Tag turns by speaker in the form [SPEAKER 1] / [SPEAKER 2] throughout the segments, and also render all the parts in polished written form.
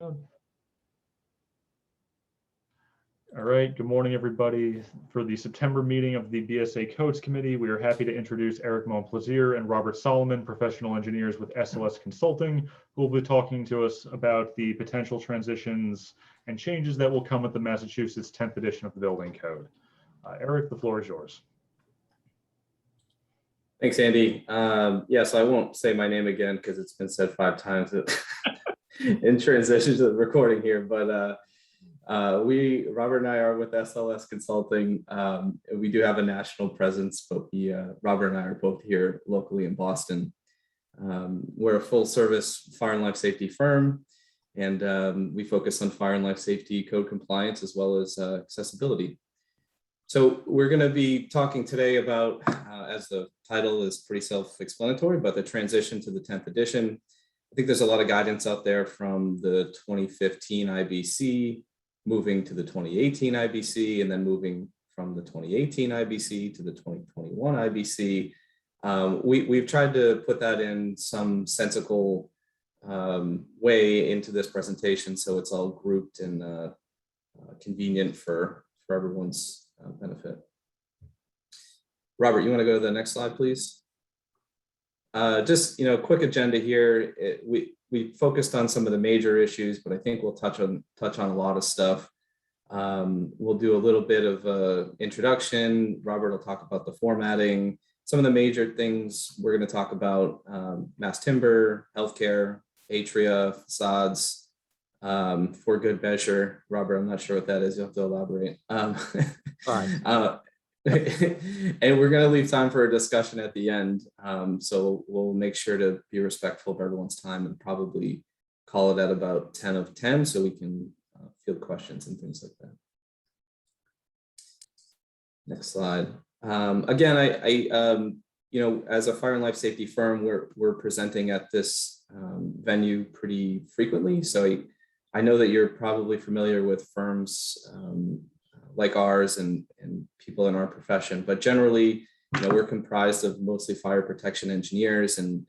[SPEAKER 1] All right, good morning, everybody. For the September meeting of the BSA Codes Committee, we are happy to introduce Eric Montplaisir and Robert Solomon, professional engineers with SLS Consulting, who will be talking to us about the potential transitions and changes that will come with the Massachusetts 10th edition of the Building Code. Eric, the floor is yours.
[SPEAKER 2] Thanks, Andy. Yes, I won't say my name again because it's been said 5 times in transition to the recording here, but Robert and I are with SLS Consulting. We do have a national presence, but Robert and I are both here locally in Boston. We're a full service fire and life safety firm, and we focus on fire and life safety code compliance as well as accessibility. So we're going to be talking today about, as the title is pretty self-explanatory, but the transition to the 10th edition. I think there's a lot of guidance out there from the 2015 IBC, moving to the 2018 IBC, and then moving from the 2018 IBC to the 2021 IBC. We've tried to put that in some sensical way into this presentation, so it's all grouped and convenient for everyone's benefit. Robert, you want to go to the next slide, please? Just quick agenda here. We focused on some of the major issues, but I think we'll touch on a lot of stuff. We'll do a little bit of introduction. Robert will talk about the formatting. Some of the major things we're going to talk about: mass timber, healthcare, atria, facades. For good measure, Robert, I'm not sure what that is. You'll have to elaborate.
[SPEAKER 3] Fine.
[SPEAKER 2] And we're going to leave time for a discussion at the end. So we'll make sure to be respectful of everyone's time and probably call it at about 10 of 10 so we can field questions and things like that. Next slide. Again, as a fire and life safety firm, we're presenting at this venue pretty frequently. So I know that you're probably familiar with firms like ours and people in our profession, but generally, we're comprised of mostly fire protection engineers, and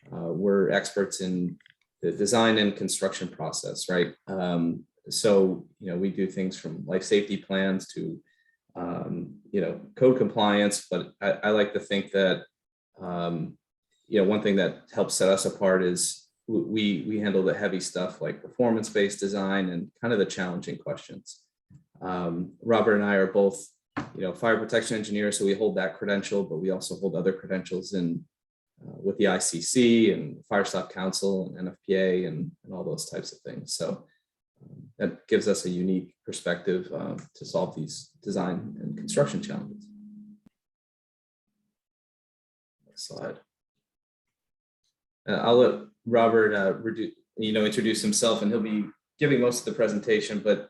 [SPEAKER 2] we're experts in the design and construction process, right? So we do things from life safety plans to code compliance, but I like to think that one thing that helps set us apart is we handle the heavy stuff like performance-based design and kind of the challenging questions. Robert and I are both, fire protection engineers, so we hold that credential, but we also hold other credentials in with the ICC and Fire Stop Council and NFPA and all those types of things. So that gives us a unique perspective to solve these design and construction challenges. Next slide. I'll let Robert introduce himself, and he'll be giving most of the presentation, but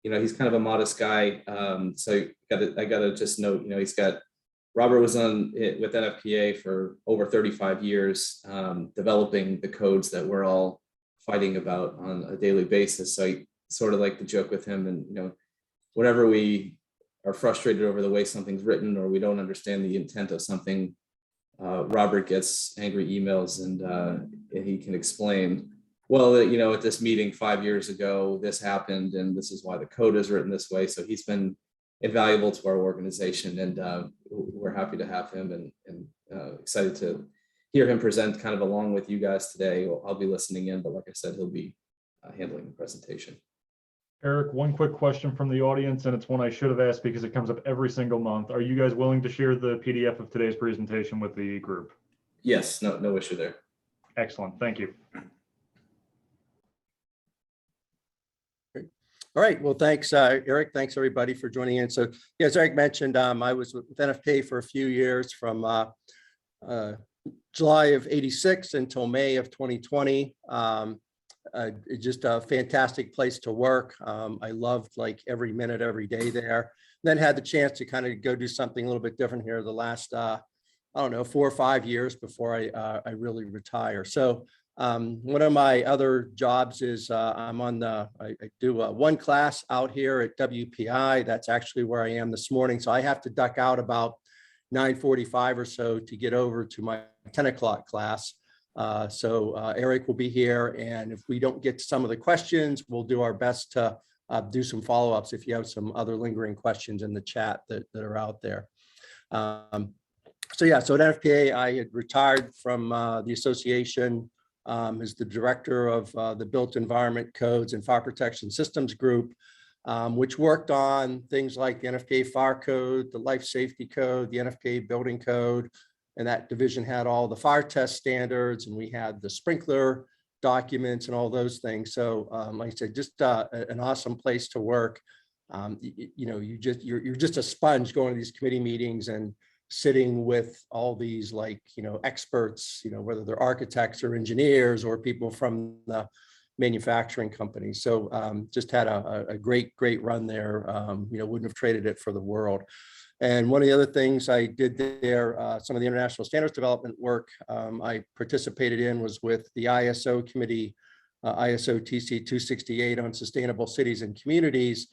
[SPEAKER 2] he's kind of a modest guy. So I gotta just note, Robert was with NFPA for over 35 years, developing the codes that we're all fighting about on a daily basis. So I sort of like to joke with him, and whenever we are frustrated over the way something's written or we don't understand the intent of something, Robert gets angry emails, and he can explain, well, at this meeting 5 years ago, this happened, and this is why the code is written this way. So he's been invaluable to our organization, and we're happy to have him, and excited to hear him present kind of along with you guys today. I'll be listening in, but like I said, he'll be handling the presentation.
[SPEAKER 1] Eric, one quick question from the audience, and it's one I should have asked because it comes up every single month. Are you guys willing to share the PDF of today's presentation with the group?
[SPEAKER 2] Yes, no issue there.
[SPEAKER 1] Excellent, thank you.
[SPEAKER 3] All right. Well, thanks, Eric. Thanks, everybody, for joining in. So, yeah, as Eric mentioned, I was with NFPA for a few years, from July of '86 until May of 2020. Just a fantastic place to work. I loved every minute, every day there. Then had the chance to kind of go do something a little bit different here the last, 4 or 5 years before I really retire. So one of my other jobs is I do one class out here at WPI. That's actually where I am this morning. So I have to duck out about 9:45 or so to get over to my 10 o'clock class. So Eric will be here, and if we don't get to some of the questions, we'll do our best to do some follow-ups if you have some other lingering questions in the chat that are out there. So yeah, so at NFPA, I had retired from the association as the director of the Built Environment Codes and Fire Protection Systems Group, which worked on things like the NFPA Fire Code, the Life Safety Code, the NFPA Building Code, and that division had all the fire test standards, and we had the sprinkler documents and all those things. So like I said, just an awesome place to work. You know, you're just a sponge going to these committee meetings and sitting with all these, like, you know, experts, you know, whether they're architects or engineers or people from the manufacturing companies. So just had a great run there. You know, wouldn't have traded it for the world. And one of the other things I did there, some of the international standards development work I participated in was with the ISO committee, ISO TC 268 on sustainable cities and communities.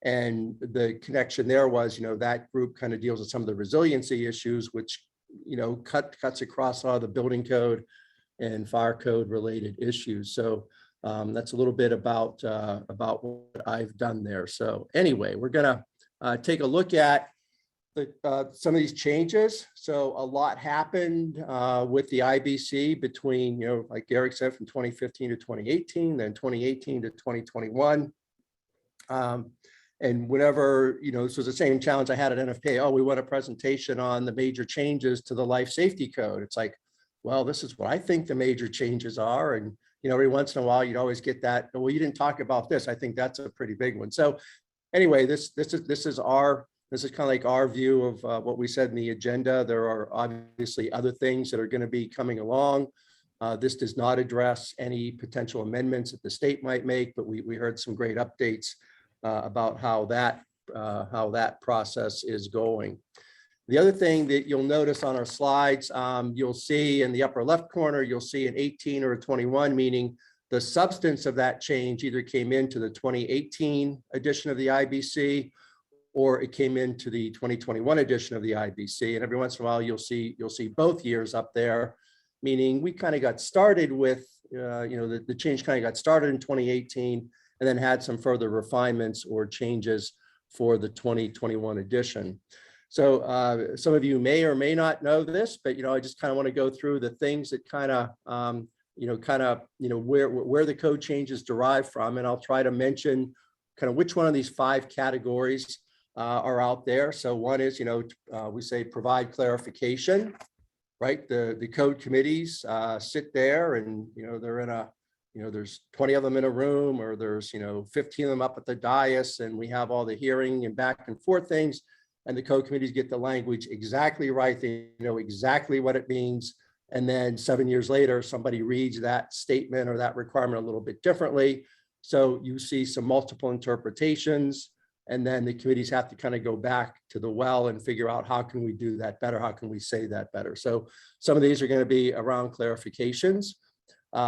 [SPEAKER 3] And the connection there was, you know, that group kind of deals with some of the resiliency issues, which, you know, cuts across all the building code and fire code related issues. So that's a little bit about what I've done there. So anyway, we're gonna take a look at some of these changes. So a lot happened with the IBC between, you know, like Eric said, from 2015 to 2018, then 2018 to 2021. And whenever, you know, this was the same challenge I had at NFPA. Oh, we want a presentation on the major changes to the life safety code. It's like, well, this is what I think the major changes are. And, you know, every once in a while, you'd always get that, well, you didn't talk about this. I think that's a pretty big one. So anyway, this is kind of like our view of what we said in the agenda. There are obviously other things that are going to be coming along. This does not address any potential amendments that the state might make, but we heard some great updates about how that process is going. The other thing that you'll notice on our slides, you'll see in the upper left corner, you'll see an 18 or a 21, meaning the substance of that change either came into the 2018 edition of the IBC or it came into the 2021 edition of the IBC. And every once in a while, you'll see both years up there, meaning we kind of got started with, you know, the change kind of got started in 2018 and then had some further refinements or changes for the 2021 edition. So some of you may or may not know this, but, you know, I just kind of want to go through the things that kind of, where the code changes derive from. And I'll try to mention kind of which one of these 5 categories are out there. So one is, you know, we say provide clarification, right? The code committees sit there and, you know, they're in a, you know, there's 20 of them in a room, or there's, you know, 15 of them up at the dais, and we have all the hearing and back and forth things. And the code committees get the language exactly right. They know exactly what it means. And then 7 years later, somebody reads that statement or that requirement a little bit differently. So you see some multiple interpretations, and then the committees have to kind of go back to the well and figure out, how can we do that better? How can we say that better? So some of these are going to be around clarifications.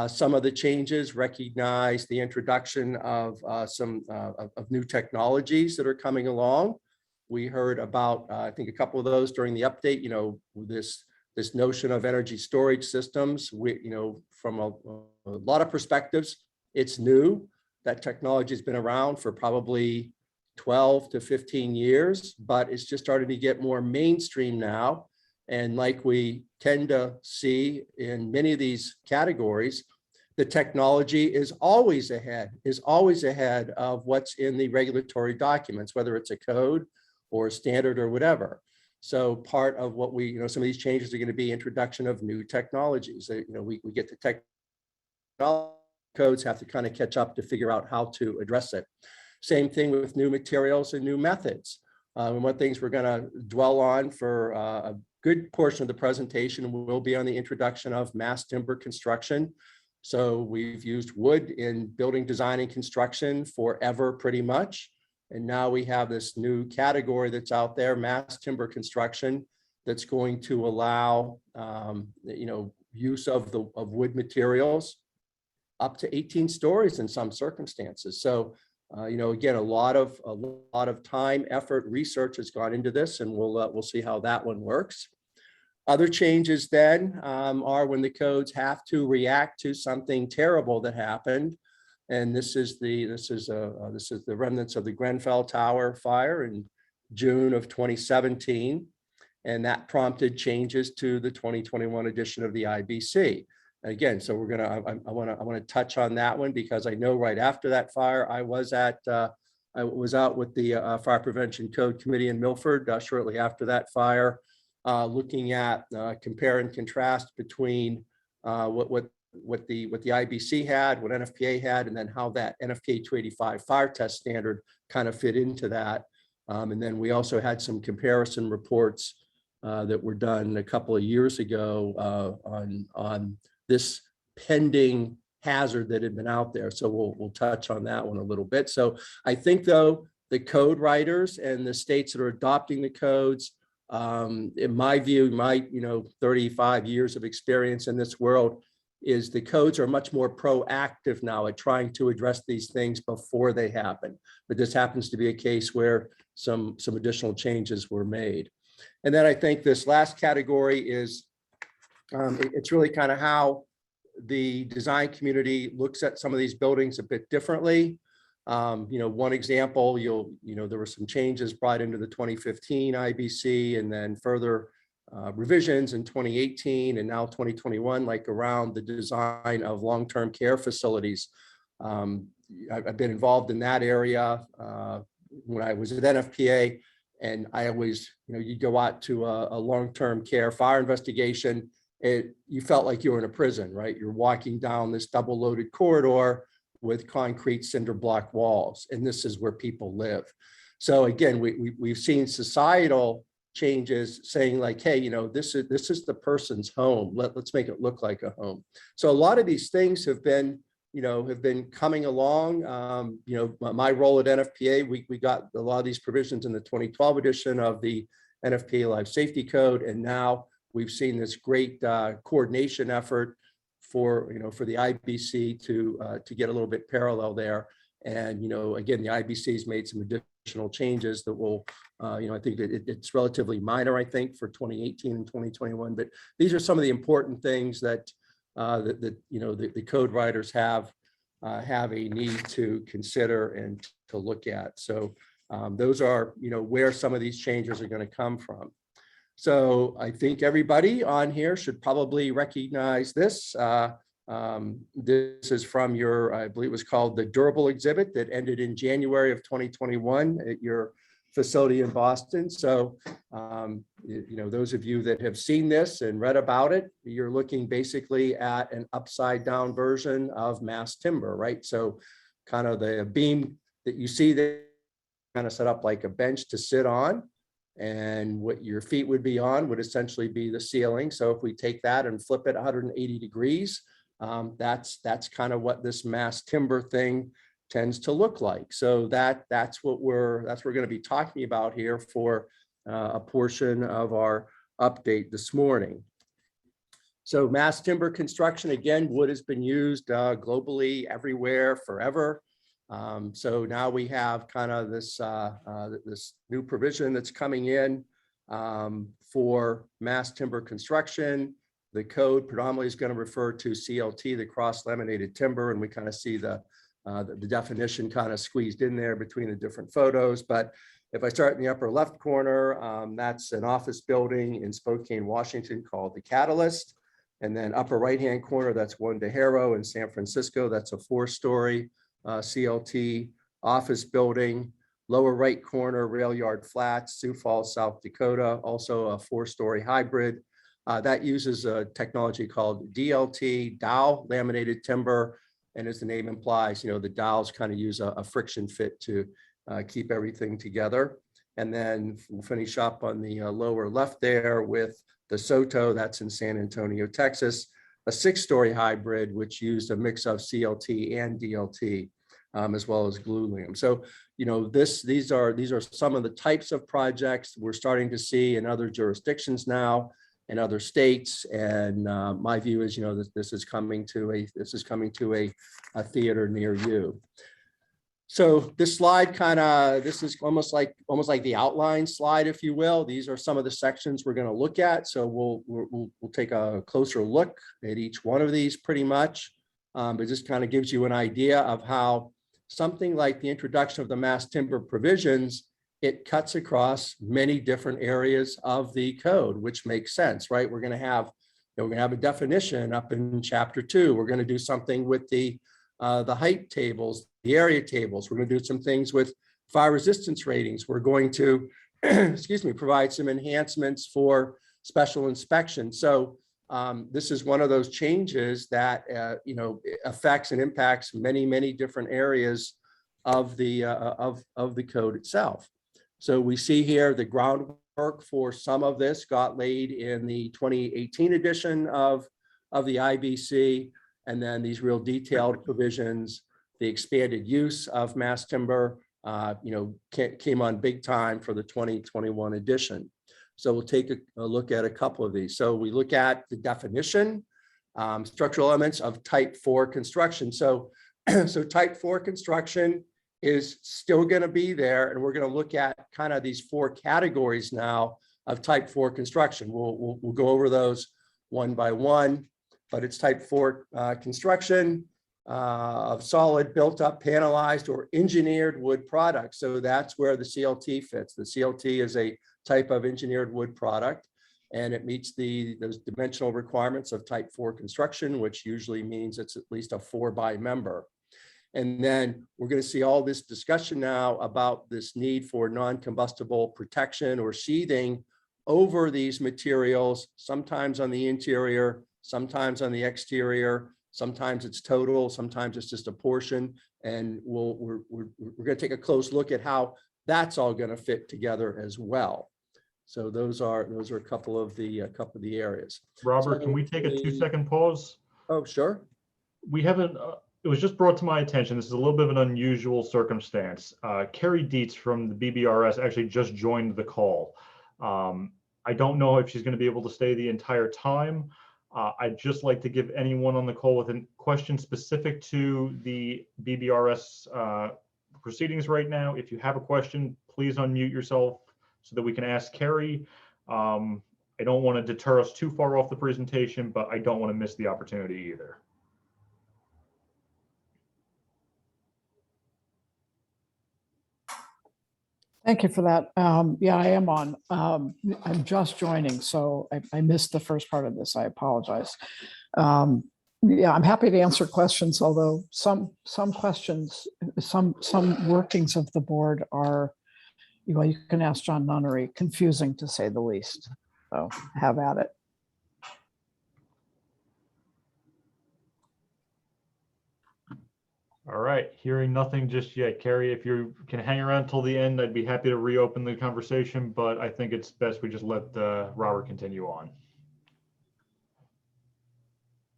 [SPEAKER 3] Some of the changes recognize the introduction of some new technologies that are coming along. We heard about, I think, a couple of those during the update. You know, this notion of energy storage systems. You know, from a lot of perspectives, it's new. That technology has been around for probably 12 to 15 years, but it's just starting to get more mainstream now. And like we tend to see in many of these categories, the technology is always ahead of what's in the regulatory documents, whether it's a code or a standard or whatever. So part of what we, you know, some of these changes are going to be introduction of new technologies. You know, we get the technology codes have to kind of catch up to figure out how to address it. Same thing with new materials and new methods. And one of the things we're going to dwell on for a good portion of the presentation will be on the introduction of mass timber construction. So we've used wood in building design and construction forever, pretty much. And now we have this new category that's out there, mass timber construction, that's going to allow, you know, use of wood materials up to 18 stories in some circumstances. So, you know, again, a lot of time, effort, research has gone into this, and we'll see how that one works. Other changes then are when the codes have to react to something terrible that happened. And this is the remnants of the Grenfell Tower fire in June of 2017. And that prompted changes to the 2021 edition of the IBC. Again, so we're gonna, I want to touch on that one because I know right after that fire, I was out with the Fire Prevention Code Committee in Milford shortly after that fire, looking at compare and contrast between what the IBC had, what NFPA had, and then how that NFPA 285 fire test standard kind of fit into that. And then we also had some comparison reports that were done a couple of years ago on this pending hazard that had been out there. So we'll touch on that one a little bit. So I think though, the code writers and the states that are adopting the codes, in my view, my 35 years of experience in this world, is the codes are much more proactive now at trying to address these things before they happen. But this happens to be a case where some additional changes were made. And then I think this last category is, it's really kind of how the design community looks at some of these buildings a bit differently. One example, there were some changes brought into the 2015 IBC and then further revisions in 2018 and now 2021, like around the design of long-term care facilities. I've been involved in that area when I was at NFPA, and I always, you go out to a long-term care fire investigation, you felt like you were in a prison, right? You're walking down this double-loaded corridor with concrete cinder block walls, and this is where people live. So again, we've seen societal changes saying like, hey, this is the person's home. Let's make it look like a home. So a lot of these things have been coming along. My role at NFPA, we got a lot of these provisions in the 2012 edition of the NFPA Life Safety Code, and now we've seen this great coordination effort for the IBC to get a little bit parallel there. And again, the IBC's made some additional changes that will, I think that it's relatively minor, I think, for 2018 and 2021. But these are some of the important things that the code writers have a need to consider and to look at. So those are where some of these changes are going to come from. So I think everybody on here should probably recognize this. This is from your, I believe it was called the Durable exhibit that ended in January of 2021 at your facility in Boston. So, those of you that have seen this and read about it, you're looking basically at an upside down version of mass timber, right? So kind of the beam that you see there kind of set up like a bench to sit on. And what your feet would be on would essentially be the ceiling. So if we take that and flip it 180 degrees, that's kind of what this mass timber thing tends to look like. So that's what we're going to be talking about here for a portion of our update this morning. So mass timber construction, again, wood has been used globally everywhere forever. So now we have kind of this this new provision that's coming in for mass timber construction. The code predominantly is going to refer to CLT, the cross-laminated timber, and we kind of see the definition kind of squeezed in there between the different photos. But if I start in the upper left corner, that's an office building in Spokane, Washington called the Catalyst. And then upper right-hand corner, that's one DeHaro in San Francisco. That's a 4-story CLT office building. Lower right corner, Rail Yard Flats, Sioux Falls, South Dakota, also a 4-story hybrid. That uses a technology called DLT, dowel laminated timber. And as the name implies, the dowels kind of use a friction fit to keep everything together. And then we'll finish up on the lower left there with the Soto, that's in San Antonio, Texas, a 6-story hybrid, which used a mix of CLT and DLT, as well as glulam. So, these are some of the types of projects we're starting to see in other jurisdictions now, in other states. And my view is, this is coming to a theater near you. So this slide this is almost like the outline slide, if you will. These are some of the sections we're going to look at. So we'll take a closer look at each one of these pretty much. But just kind of gives you an idea of how something like the introduction of the mass timber provisions, it cuts across many different areas of the code, which makes sense, right? We're going to have a definition up in chapter 2. We're going to do something with the height tables, the area tables. We're going to do some things with fire resistance ratings. We're going to, excuse me, provide some enhancements for special inspection. So this is one of those changes that affects and impacts many different areas of the code itself. So we see here the groundwork for some of this got laid in the 2018 edition of the IBC, and then these real detailed provisions, the expanded use of mass timber, came on big time for the 2021 edition. So we'll take a look at a couple of these. So we look at the definition, structural elements of type 4 construction. So type 4 construction is still going to be there, and we're going to look at kind of these 4 categories now of type 4 construction. We'll go over those one by one, but it's type 4 construction of solid, built up, panelized, or engineered wood products. So that's where the CLT fits. The CLT is a type of engineered wood product, and it meets those dimensional requirements of type 4 construction, which usually means it's at least a 4x member. And then we're going to see all this discussion now about this need for non-combustible protection or sheathing over these materials, sometimes on the interior, sometimes on the exterior, sometimes it's total, sometimes it's just a portion. And we're going to take a close look at how that's all going to fit together as well. So those are a couple of the areas.
[SPEAKER 1] Robert,
[SPEAKER 3] So
[SPEAKER 1] can we take a 2-second pause?
[SPEAKER 3] Oh, sure.
[SPEAKER 1] We haven't, it was just brought to my attention, this is a little bit of an unusual circumstance. Carrie Dietz from the BBRS actually just joined the call. I don't know if she's going to be able to stay the entire time. I'd just like to give anyone on the call with a question specific to the BBRS proceedings right now. If you have a question, please unmute yourself so that we can ask Carrie. I don't want to deter us too far off the presentation, but I don't want to miss the opportunity either.
[SPEAKER 4] Thank you for that. Yeah, I am on. I'm just joining, so I missed the first part of this. I apologize. Yeah, I'm happy to answer questions, although some questions, some workings of the board are, well, you can ask John Nunnery, confusing to say the least. So have at it.
[SPEAKER 1] All right, hearing nothing just yet. Carrie, if you can hang around till the end, I'd be happy to reopen the conversation, but I think it's best we just let Robert continue on.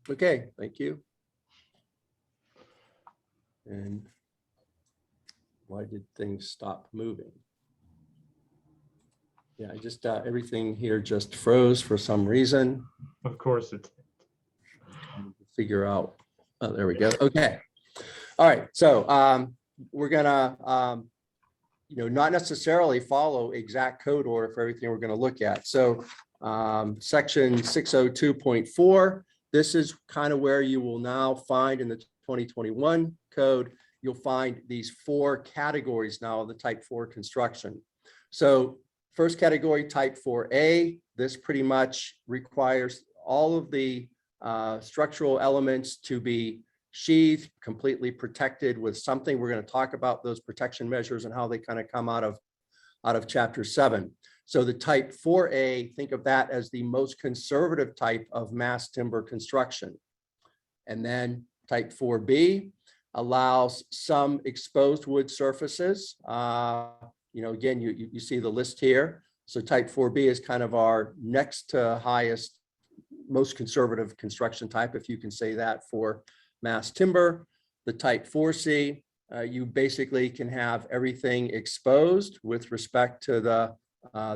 [SPEAKER 3] Okay, thank you. And why did things stop moving? Yeah, I just everything here just froze for some reason.
[SPEAKER 1] Of course, it's
[SPEAKER 3] Figure out. Oh, there we go. Okay. All right. So we're gonna not necessarily follow exact code order for everything we're going to look at. So section 602.4. This is kind of where you will now find in the 2021 code, you'll find these 4 categories now of the type 4 construction. So first category, type 4A, this pretty much requires all of the structural elements to be sheathed, completely protected with something. We're going to talk about those protection measures and how they kind of come out of chapter 7. So the type 4A, think of that as the most conservative type of mass timber construction. And then type 4B allows some exposed wood surfaces. Again, you see the list here. So type 4B is kind of our next to highest, most conservative construction type, if you can say that, for mass timber. The type 4C, you basically can have everything exposed with respect to the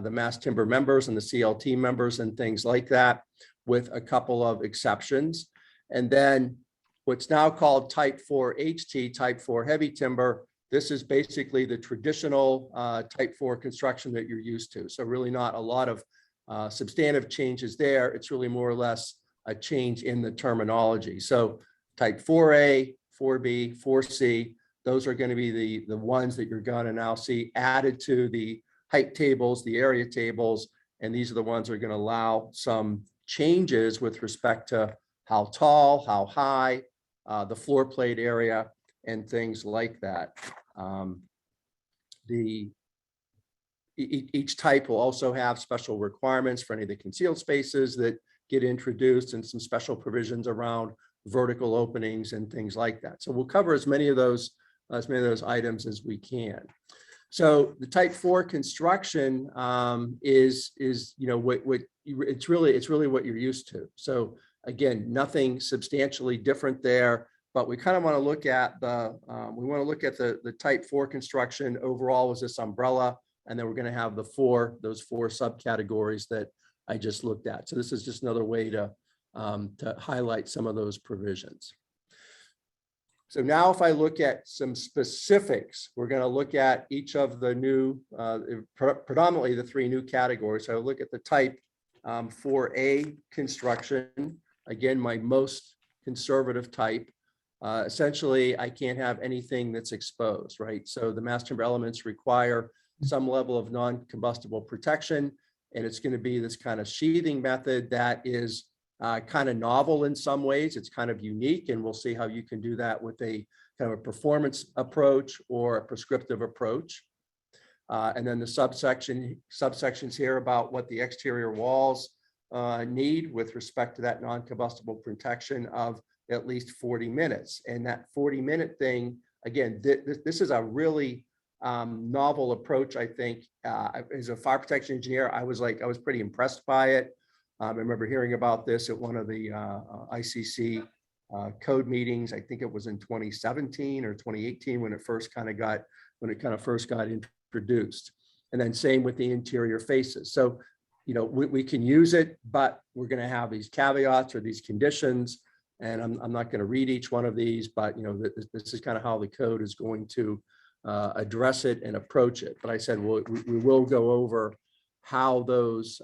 [SPEAKER 3] mass timber members and the CLT members and things like that, with a couple of exceptions. And then what's now called type 4 HT, type 4 heavy timber, this is basically the traditional type 4 construction that you're used to. So really not a lot of substantive changes there. It's really more or less a change in the terminology. So type 4A, 4B, 4C, those are going to be the ones that you're going to now see added to the height tables, the area tables, and these are the ones that are going to allow some changes with respect to how tall, how high, the floor plate area, and things like that. Each type will also have special requirements for any of the concealed spaces that get introduced and some special provisions around vertical openings and things like that. So we'll cover as many of those items as we can. So the type 4 construction is it's really what you're used to. So again, nothing substantially different there, but we kind of want to look at the type 4 construction overall as this umbrella, and then we're going to have those four subcategories that I just looked at. So this is just another way to highlight some of those provisions. So now if I look at some specifics, we're going to look at each of the new, predominantly the 3 new categories. So I'll look at the type 4A construction, again, my most conservative type. Essentially, I can't have anything that's exposed, right? So the mass timber elements require some level of non-combustible protection, and it's going to be this kind of sheathing method that is kind of novel in some ways. It's kind of unique, and we'll see how you can do that with a kind of a performance approach or a prescriptive approach. And then the subsections here about what the exterior walls need with respect to that non-combustible protection of at least 40 minutes. And that 40-minute thing, again, this is a really novel approach, I think. As a fire protection engineer, I was pretty impressed by it. I remember hearing about this at one of the ICC code meetings. I think it was in 2017 or 2018 when it kind of first got introduced. And then same with the interior faces. So, we can use it, but we're going to have these caveats or these conditions. And I'm not going to read each one of these, but this is kind of how the code is going to address it and approach it. But I said, we will go over how those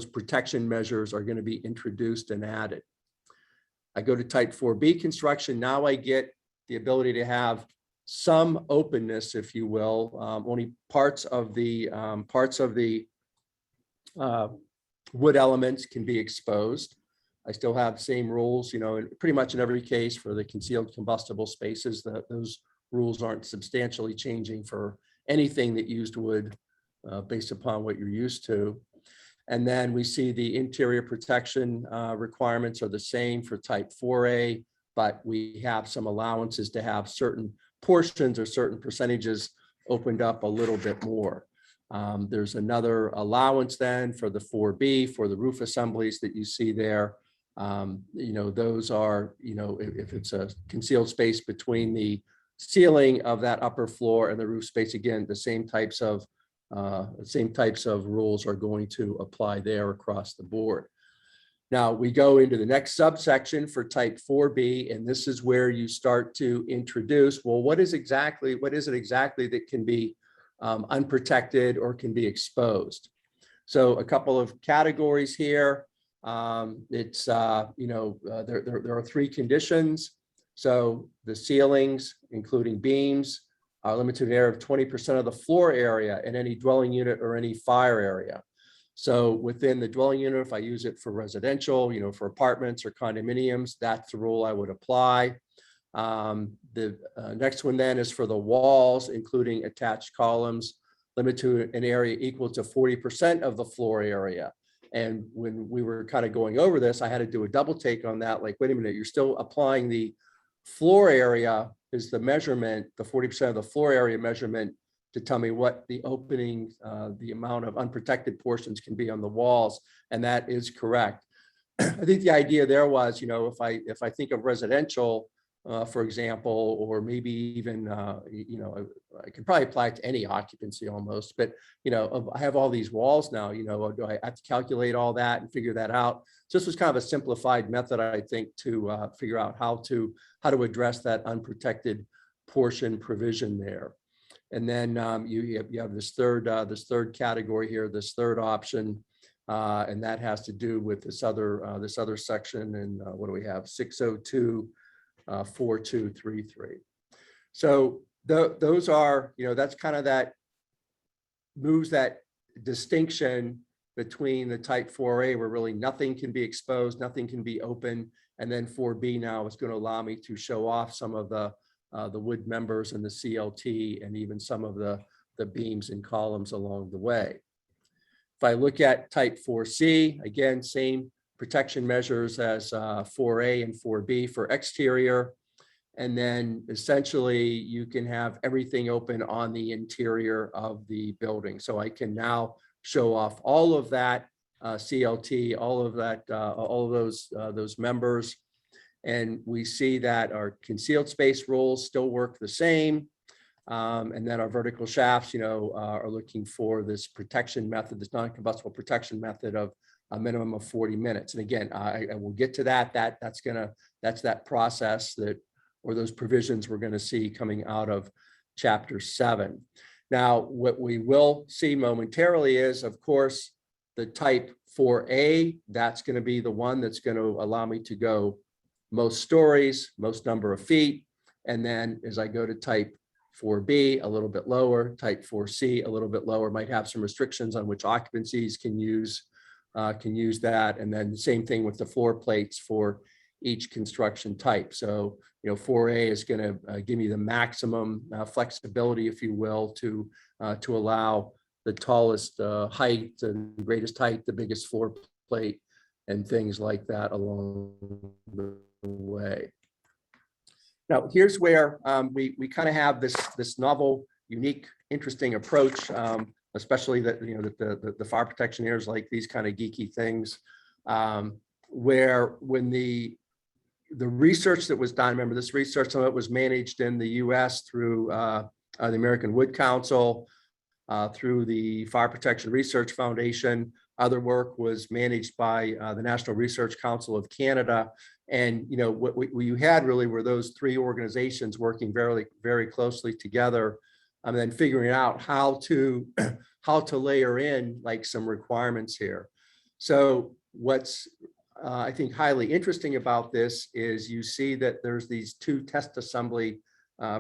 [SPEAKER 3] protection measures are going to be introduced and added. I go to type 4B construction. Now I get the ability to have some openness, if you will. Only parts of the wood elements can be exposed. I still have the same rules, pretty much in every case for the concealed combustible spaces. Those rules aren't substantially changing for anything that used wood based upon what you're used to. And then we see the interior protection requirements are the same for type 4A, but we have some allowances to have certain portions or certain percentages opened up a little bit more. There's another allowance then for the 4B for the roof assemblies that you see there. Those are, if it's a concealed space between the ceiling of that upper floor and the roof space, again, the same types of rules are going to apply there across the board. Now we go into the next subsection for type 4B, and this is where you start to introduce, well, what is it exactly that can be unprotected or can be exposed? So a couple of categories here. There are 3 conditions. So the ceilings, including beams, are limited to an area of 20% of the floor area in any dwelling unit or any fire area. So within the dwelling unit, if I use it for residential, for apartments or condominiums, that's the rule I would apply. The next one then is for the walls, including attached columns, limited to an area equal to 40% of the floor area. And when we were kind of going over this, I had to do a double take on that. Like, wait a minute, you're still applying the floor area is the measurement, the 40% of the floor area measurement to tell me what the opening, the amount of unprotected portions can be on the walls. And that is correct. I think the idea there was, if I think of residential, for example, or maybe even, I could probably apply it to any occupancy almost, but, I have all these walls now, do I have to calculate all that and figure that out? So this was kind of a simplified method, I think, to figure out how to address that unprotected portion provision there. And then you have this third category here, this third option, and that has to do with this other section. And what do we have? 602 4233. So those are, that's kind of that moves that distinction between the type 4A, where really nothing can be exposed, nothing can be open, and then 4B now is going to allow me to show off some of the wood members and the CLT and even some of the beams and columns along the way. If I look at type 4C, again, same protection measures as 4A and 4B for exterior. And then essentially you can have everything open on the interior of the building. So I can now show off all of that CLT, all of that, all of those members. And we see that our concealed space rules still work the same. And then our vertical shafts, are looking for this protection method, this non-combustible protection method of a minimum of 40 minutes. And again, I will get to that. That's that process or those provisions we're going to see coming out of Chapter 7. Now, what we will see momentarily is, of course, the type 4A. That's going to be the one that's going to allow me to go most stories, most number of feet. And then as I go to type 4B, a little bit lower, type 4C, a little bit lower, might have some restrictions on which occupancies can use that. And then the same thing with the floor plates for each construction type. So, 4A is going to give me the maximum flexibility, if you will, to allow the tallest height and greatest height, the biggest floor plate, and things like that along the way. Now, here's where we kind of have this novel, unique, interesting approach, especially that the fire protection areas like these kind of geeky things, where when the research that was done, remember this research, some of it was managed in the US through the American Wood Council, through the Fire Protection Research Foundation. Other work was managed by the National Research Council of Canada. And what you had really were those three organizations working very, very closely together, and then figuring out how to layer in like some requirements here. So what's I think highly interesting about this is you see that there's these two test assembly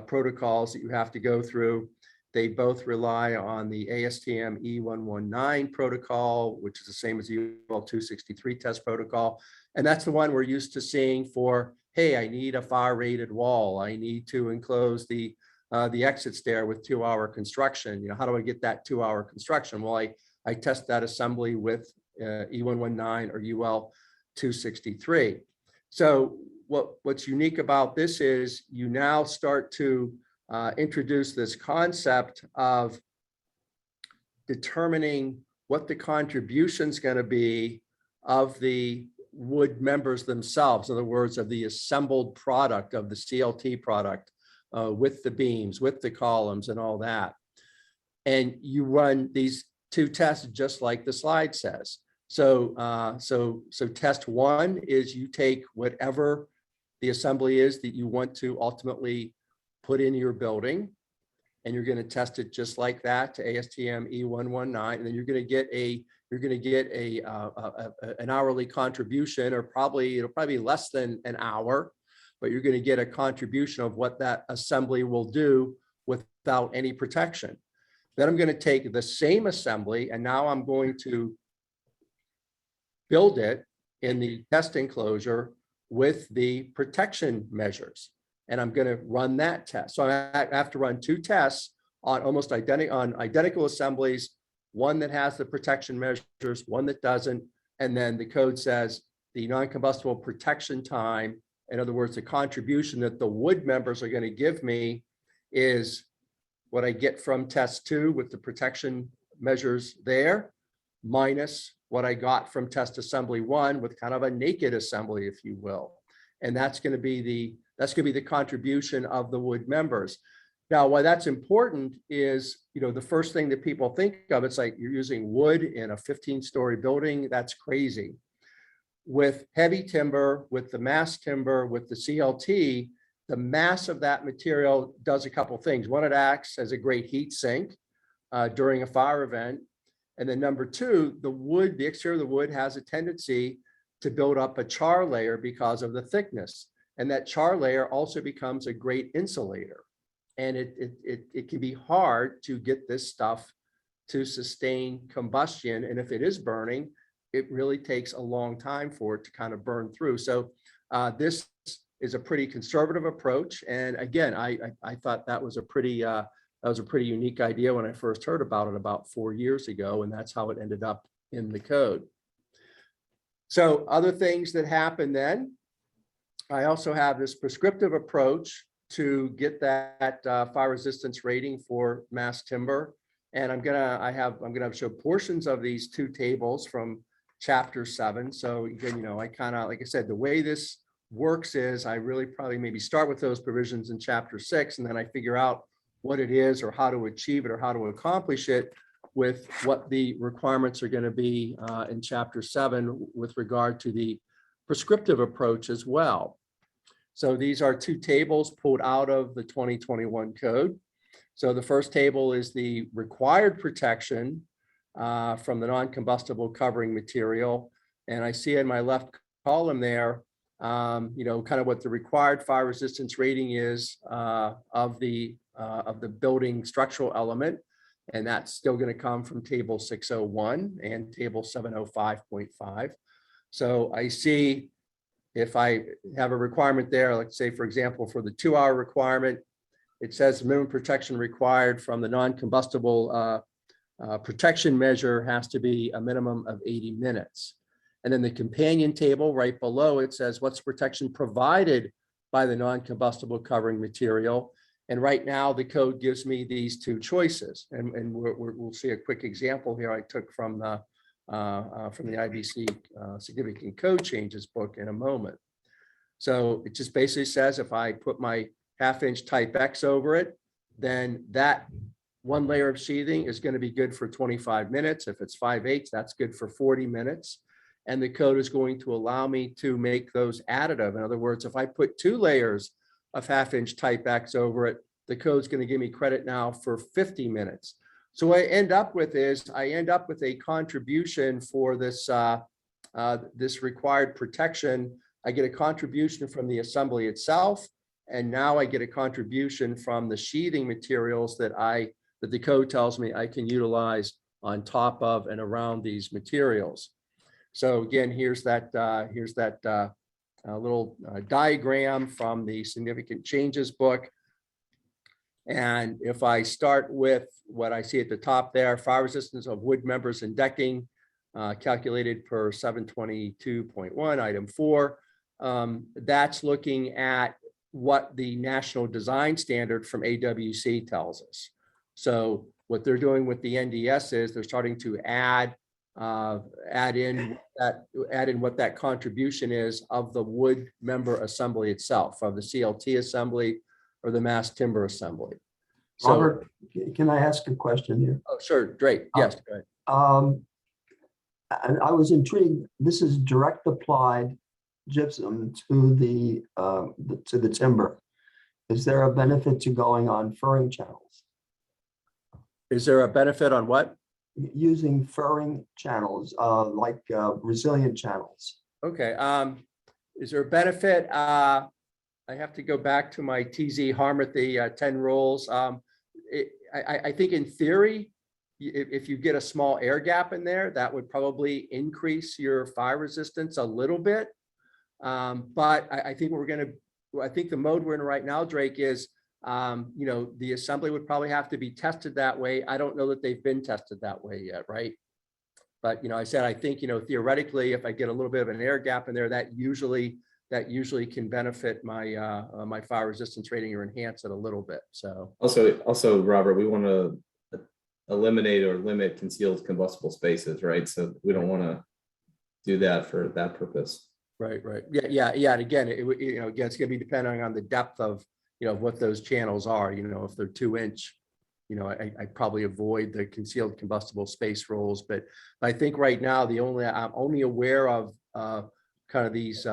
[SPEAKER 3] protocols that you have to go through. They both rely on the ASTM E119 protocol, which is the same as the UL 263 test protocol. And that's the one we're used to seeing for, hey, I need a fire rated wall. I need to enclose the exit stair with 2-hour construction. How do I get that 2-hour construction? Well, I test that assembly with E119 or UL 263. So what's unique about this is you now start to introduce this concept of determining what the contribution is going to be of the wood members themselves. In other words, of the assembled product of the CLT product with the beams, with the columns and all that. And you run these two tests just like the slide says. So test one is you take whatever the assembly is that you want to ultimately put in your building, and you're going to test it just like that to ASTM E119, and then you're going to get an hourly contribution, or it'll probably be less than an hour, but you're going to get a contribution of what that assembly will do without any protection. Then I'm going to take the same assembly, and now I'm going to build it in the test enclosure with the protection measures. And I'm going to run that test. So I have to run two tests on almost identical assemblies, one that has the protection measures, one that doesn't. And then the code says the non-combustible protection time, in other words, the contribution that the wood members are going to give me, is what I get from test 2 with the protection measures there, minus what I got from test assembly 1 with kind of a naked assembly, if you will. And that's going to be the contribution of the wood members. Now, why that's important is, the first thing that people think of, it's like you're using wood in a 15-story building. That's crazy. With heavy timber, with the mass timber, with the CLT, the mass of that material does a couple things. One, it acts as a great heat sink during a fire event. And then number two, the wood, the exterior of the wood has a tendency to build up a char layer because of the thickness. And that char layer also becomes a great insulator. And it can be hard to get this stuff to sustain combustion. And if it is burning, it really takes a long time for it to kind of burn through. So this is a pretty conservative approach. And again, I thought that was a pretty unique idea when I first heard about it about 4 years ago, and that's how it ended up in the code. So other things that happened then, I also have this prescriptive approach to get that fire resistance rating for mass timber. And I'm gonna show portions of these two tables from chapter 7. So again, I kind of, like I said, the way this works is I really probably maybe start with those provisions in chapter 6, and then I figure out what it is or how to achieve it or how to accomplish it with what the requirements are going to be in chapter 7 with regard to the prescriptive approach as well. So these are two tables pulled out of the 2021 code. So the first table is the required protection from the non-combustible covering material. And I see in my left column there, kind of what the required fire resistance rating is of the building structural element. And that's still going to come from table 601 and table 705.5. So I see if I have a requirement there, let's say, for example, for the 2-hour requirement, it says minimum protection required from the non-combustible protection measure has to be a minimum of 80 minutes. And then the companion table right below it says what's protection provided by the non-combustible covering material. And right now the code gives me these two choices. And we'll see a quick example here I took from the IBC significant code changes book in a moment. So it just basically says if I put my 1/2-inch type X over it, then that one layer of sheathing is going to be good for 25 minutes. If it's 5/8, that's good for 40 minutes. And the code is going to allow me to make those additive. In other words, if I put 2 layers of 1/2-inch type X over it, the code's going to give me credit now for 50 minutes. So what I end up with is a contribution for this this required protection. I get a contribution from the assembly itself, and now I get a contribution from the sheathing materials that the code tells me I can utilize on top of and around these materials. So again, here's that little diagram from the significant changes book. And if I start with what I see at the top there, fire resistance of wood members and decking, calculated per 722.1 item 4, that's looking at what the national design standard from AWC tells us. So what they're doing with the NDS is they're starting to add in what that contribution is of the wood member assembly itself, of the CLT assembly or the mass timber assembly. So,
[SPEAKER 5] Robert, can I ask a question here?
[SPEAKER 3] oh, sure, great. Yes, go ahead.
[SPEAKER 5] And I was intrigued. This is direct applied gypsum to the timber. Is there a benefit to going on furring channels?
[SPEAKER 3] Is there a benefit on what?
[SPEAKER 5] Using furring channels, like resilient channels.
[SPEAKER 3] Okay. Is there a benefit? I have to go back to my TZ Harmony 10 rules. I think in theory, if you get a small air gap in there, that would probably increase your fire resistance a little bit. But I think I think the mode we're in right now, Drake, is the assembly would probably have to be tested that way. I don't know that they've been tested that way yet, right? But I said I think theoretically, if I get a little bit of an air gap in there, that usually can benefit my my fire resistance rating or enhance it a little bit. So
[SPEAKER 2] also Robert, we want to eliminate or limit concealed combustible spaces, right? So we don't want to do that for that purpose.
[SPEAKER 3] Right. Yeah. And again, again, it's going to be depending on the depth of what those channels are. If they're 2-inch, I probably avoid the concealed combustible space rules. But I think right now I'm only aware of kind of these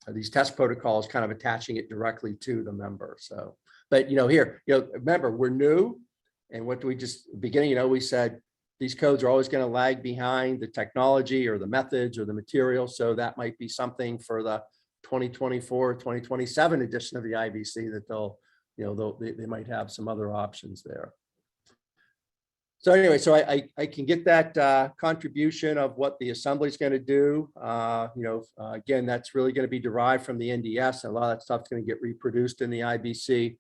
[SPEAKER 3] these test protocols, kind of attaching it directly to the member. So, but here, remember, we're new, and what do we just beginning? We said these codes are always going to lag behind the technology or the methods or the material. So that might be something for the 2024, 2027 edition of the IBC that they might have some other options there. So anyway, so I can get that contribution of what the assembly is going to do. Again, that's really going to be derived from the NDS, and a lot of that stuff's going to get reproduced in the IBC.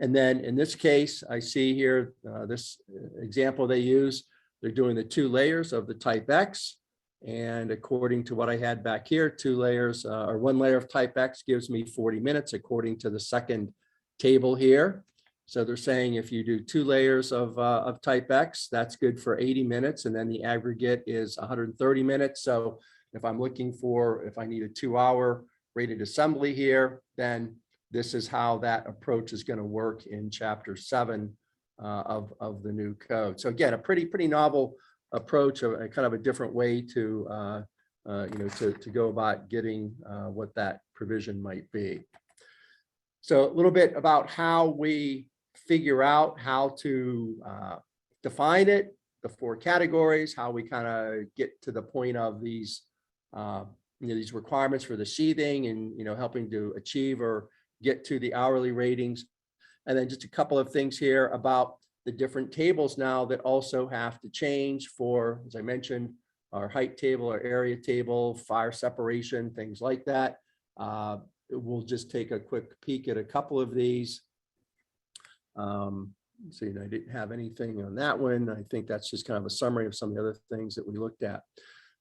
[SPEAKER 3] And then in this case, I see here this example they use. They're doing the 2 layers of the type X. And according to what I had back here, 2 layers or 1 layer of type X gives me 40 minutes, according to the second table here. So they're saying if you do 2 layers of type X, that's good for 80 minutes. And then the aggregate is 130 minutes. So if I'm looking for, if I need a 2-hour rated assembly here, then this is how that approach is going to work in chapter 7 of the new code. So again, a pretty novel approach, of a kind of a different way to to go about getting what that provision might be. So a little bit about how we figure out how to define it, the 4 categories, how we kind of get to the point of these these requirements for the sheathing, and helping to achieve or get to the hourly ratings. And then just a couple of things here about the different tables now that also have to change for, as I mentioned, our height table, our area table, fire separation, things like that. We'll just take a quick peek at a couple of these. So I didn't have anything on that one. I think that's just kind of a summary of some of the other things that we looked at.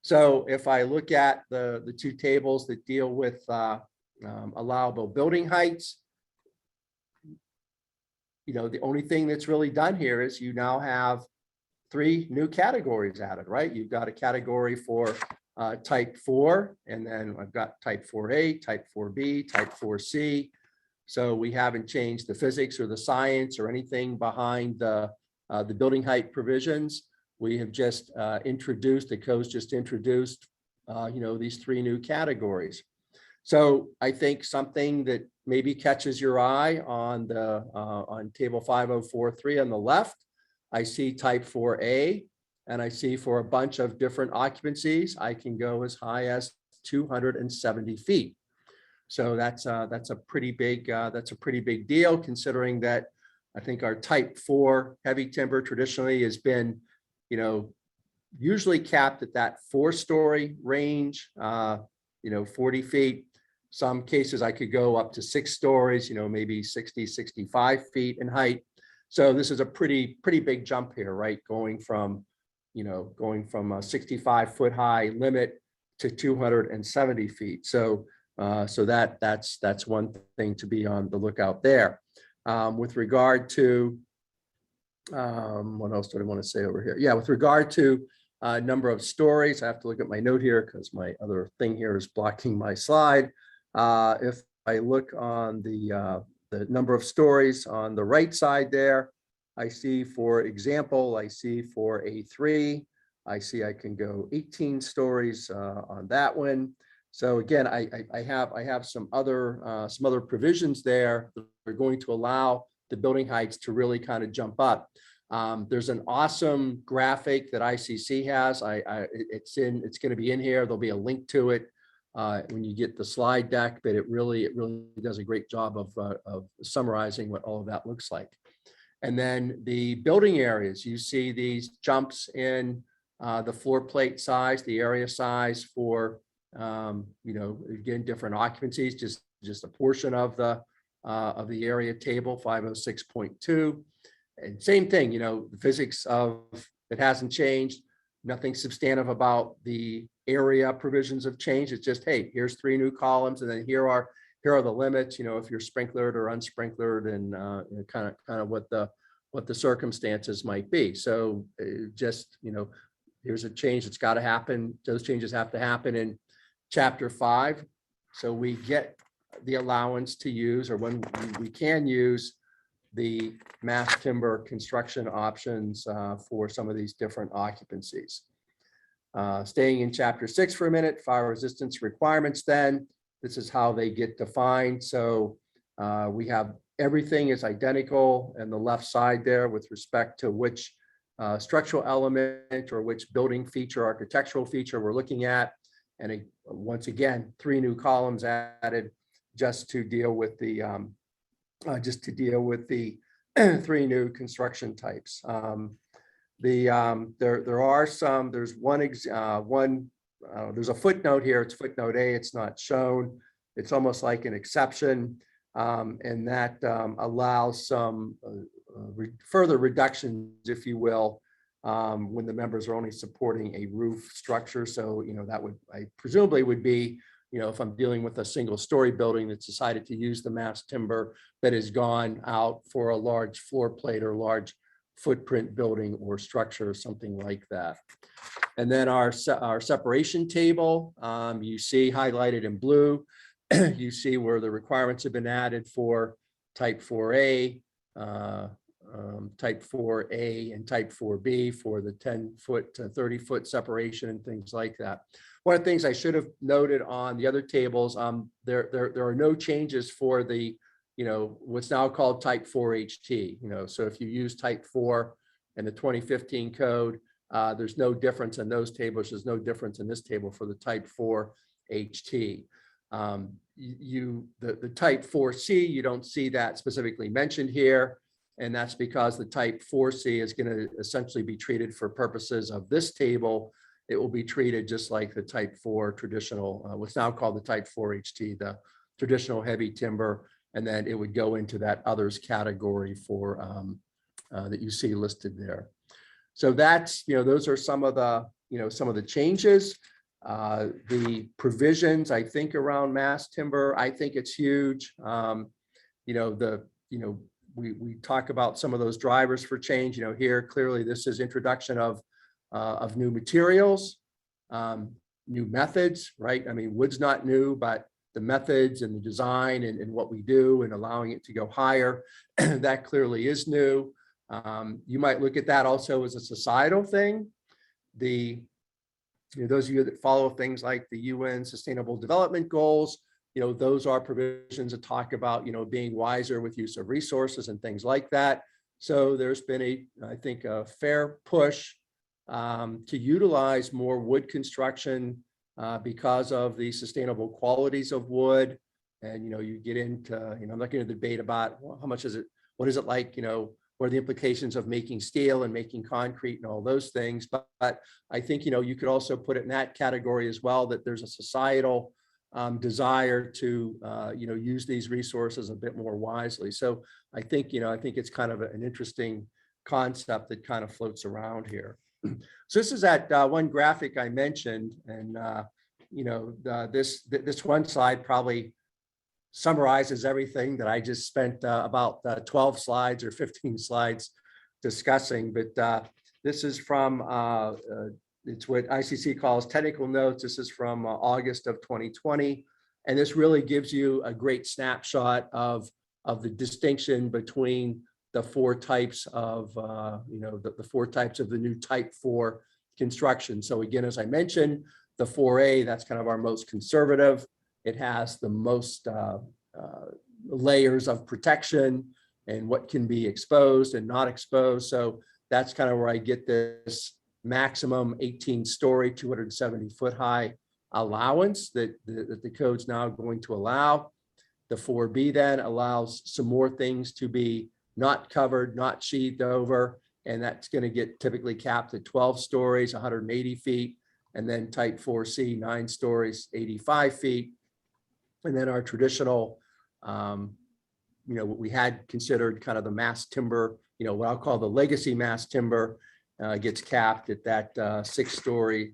[SPEAKER 3] So if I look at the 2 tables that deal with allowable building heights, the only thing that's really done here is you now have 3 new categories added, right? You've got a category for type 4, and then I've got type 4A, type 4B, type 4C. So we haven't changed the physics or the science or anything behind the building height provisions. We have just introduced, the code's just introduced, these 3 new categories. So I think something that maybe catches your eye on the on table 5043 on the left, I see type 4A, and I see for a bunch of different occupancies, I can go as high as 270 feet. So that's a pretty big deal, considering that I think our type 4 heavy timber traditionally has been, usually capped at that 4-story range, 40 feet. Some cases I could go up to 6 stories, maybe 60, 65 feet in height. So this is a pretty big jump here, right? Going from a 65-foot high limit to 270 feet. So that's one thing to be on the lookout there. With regard to what else do I want to say over here? Yeah, with regard to number of stories, I have to look at my note here because my other thing here is blocking my slide. If I look on the number of stories on the right side there, I see, for example, I see for A3, I see I can go 18 stories on that one. So again, I have some other provisions there that are going to allow the building heights to really kind of jump up. There's an awesome graphic that ICC has. It's going to be in here. There'll be a link to it when you get the slide deck, but it really does a great job of summarizing what all of that looks like. And then the building areas, you see these jumps in the floor plate size, the area size for again, different occupancies, just a portion of the area table 506.2. And same thing, the physics of it hasn't changed. Nothing substantive about the area provisions have changed. It's just, hey, here's 3 new columns, and then here are the limits. If you're sprinklered or unsprinklered, and kind of what the circumstances might be. So just here's a change that's got to happen. Those changes have to happen in chapter 5. So we get the allowance to use, or when we can use, the mass timber construction options for some of these different occupancies. Staying in chapter 6 for a minute, fire resistance requirements then. This is how they get defined. So we have everything is identical and the left side there with respect to which structural element or which building feature, architectural feature we're looking at. And once again, 3 new columns added just to deal with the 3 new construction types. There are some. There's there's a footnote here. It's footnote A. It's not shown. It's almost like an exception, and that allows some further reductions, if you will, when the members are only supporting a roof structure. So, that would, I presumably would be, if I'm dealing with a single story building that's decided to use the mass timber that has gone out for a large floor plate or large footprint building or structure or something like that. And then our separation table, you see highlighted in blue, you see where the requirements have been added for type 4A, type 4A and type 4B for the 10-foot to 30-foot separation and things like that. One of the things I should have noted on the other tables, there are no changes for the, what's now called type 4HT. So if you use type 4 in the 2015 code, there's no difference in those tables. There's no difference in this table for the type 4 HT. The type 4C, you don't see that specifically mentioned here. And that's because the type 4C is going to essentially be treated for purposes of this table. It will be treated just like the type 4 traditional, what's now called the type 4 HT, the traditional heavy timber. And then it would go into that others category for that you see listed there. So that's, those are some of the, some of the changes. The provisions, I think, around mass timber, I think it's huge. We talk about some of those drivers for change. Here clearly this is introduction of new materials, new methods, right? I mean, wood's not new, but the methods and the design and what we do and allowing it to go higher, that clearly is new. You might look at that also as a societal thing. Those of you that follow things like the UN Sustainable Development Goals, those are provisions that talk about, being wiser with use of resources and things like that. So there's been I think, a fair push to utilize more wood construction because of the sustainable qualities of wood. And, you get into, I'm not going to debate about how much is it, what is it like, what are the implications of making steel and making concrete and all those things. But I think, you could also put it in that category as well, that there's a societal desire to, use these resources a bit more wisely. So I think it's kind of an interesting concept that kind of floats around here. So this is that one graphic I mentioned, and this one slide probably summarizes everything that I just spent about 12 slides or 15 slides discussing. But this is from it's what ICC calls technical notes. This is from August of 2020, and this really gives you a great snapshot of the distinction between the 4 types of the 4 types of the new type 4 construction. So again, as I mentioned, the 4A, that's kind of our most conservative. It has the most layers of protection and what can be exposed and not exposed. So that's kind of where I get this maximum 18-story, 270-foot high allowance that the code's now going to allow. The 4B then allows some more things to be not covered, not sheathed over, and that's going to get typically capped at 12 stories, 180 feet, and then type 4C, 9 stories, 85 feet. And then our traditional, what we had considered kind of the mass timber, what I'll call the legacy mass timber, gets capped at that 6-story,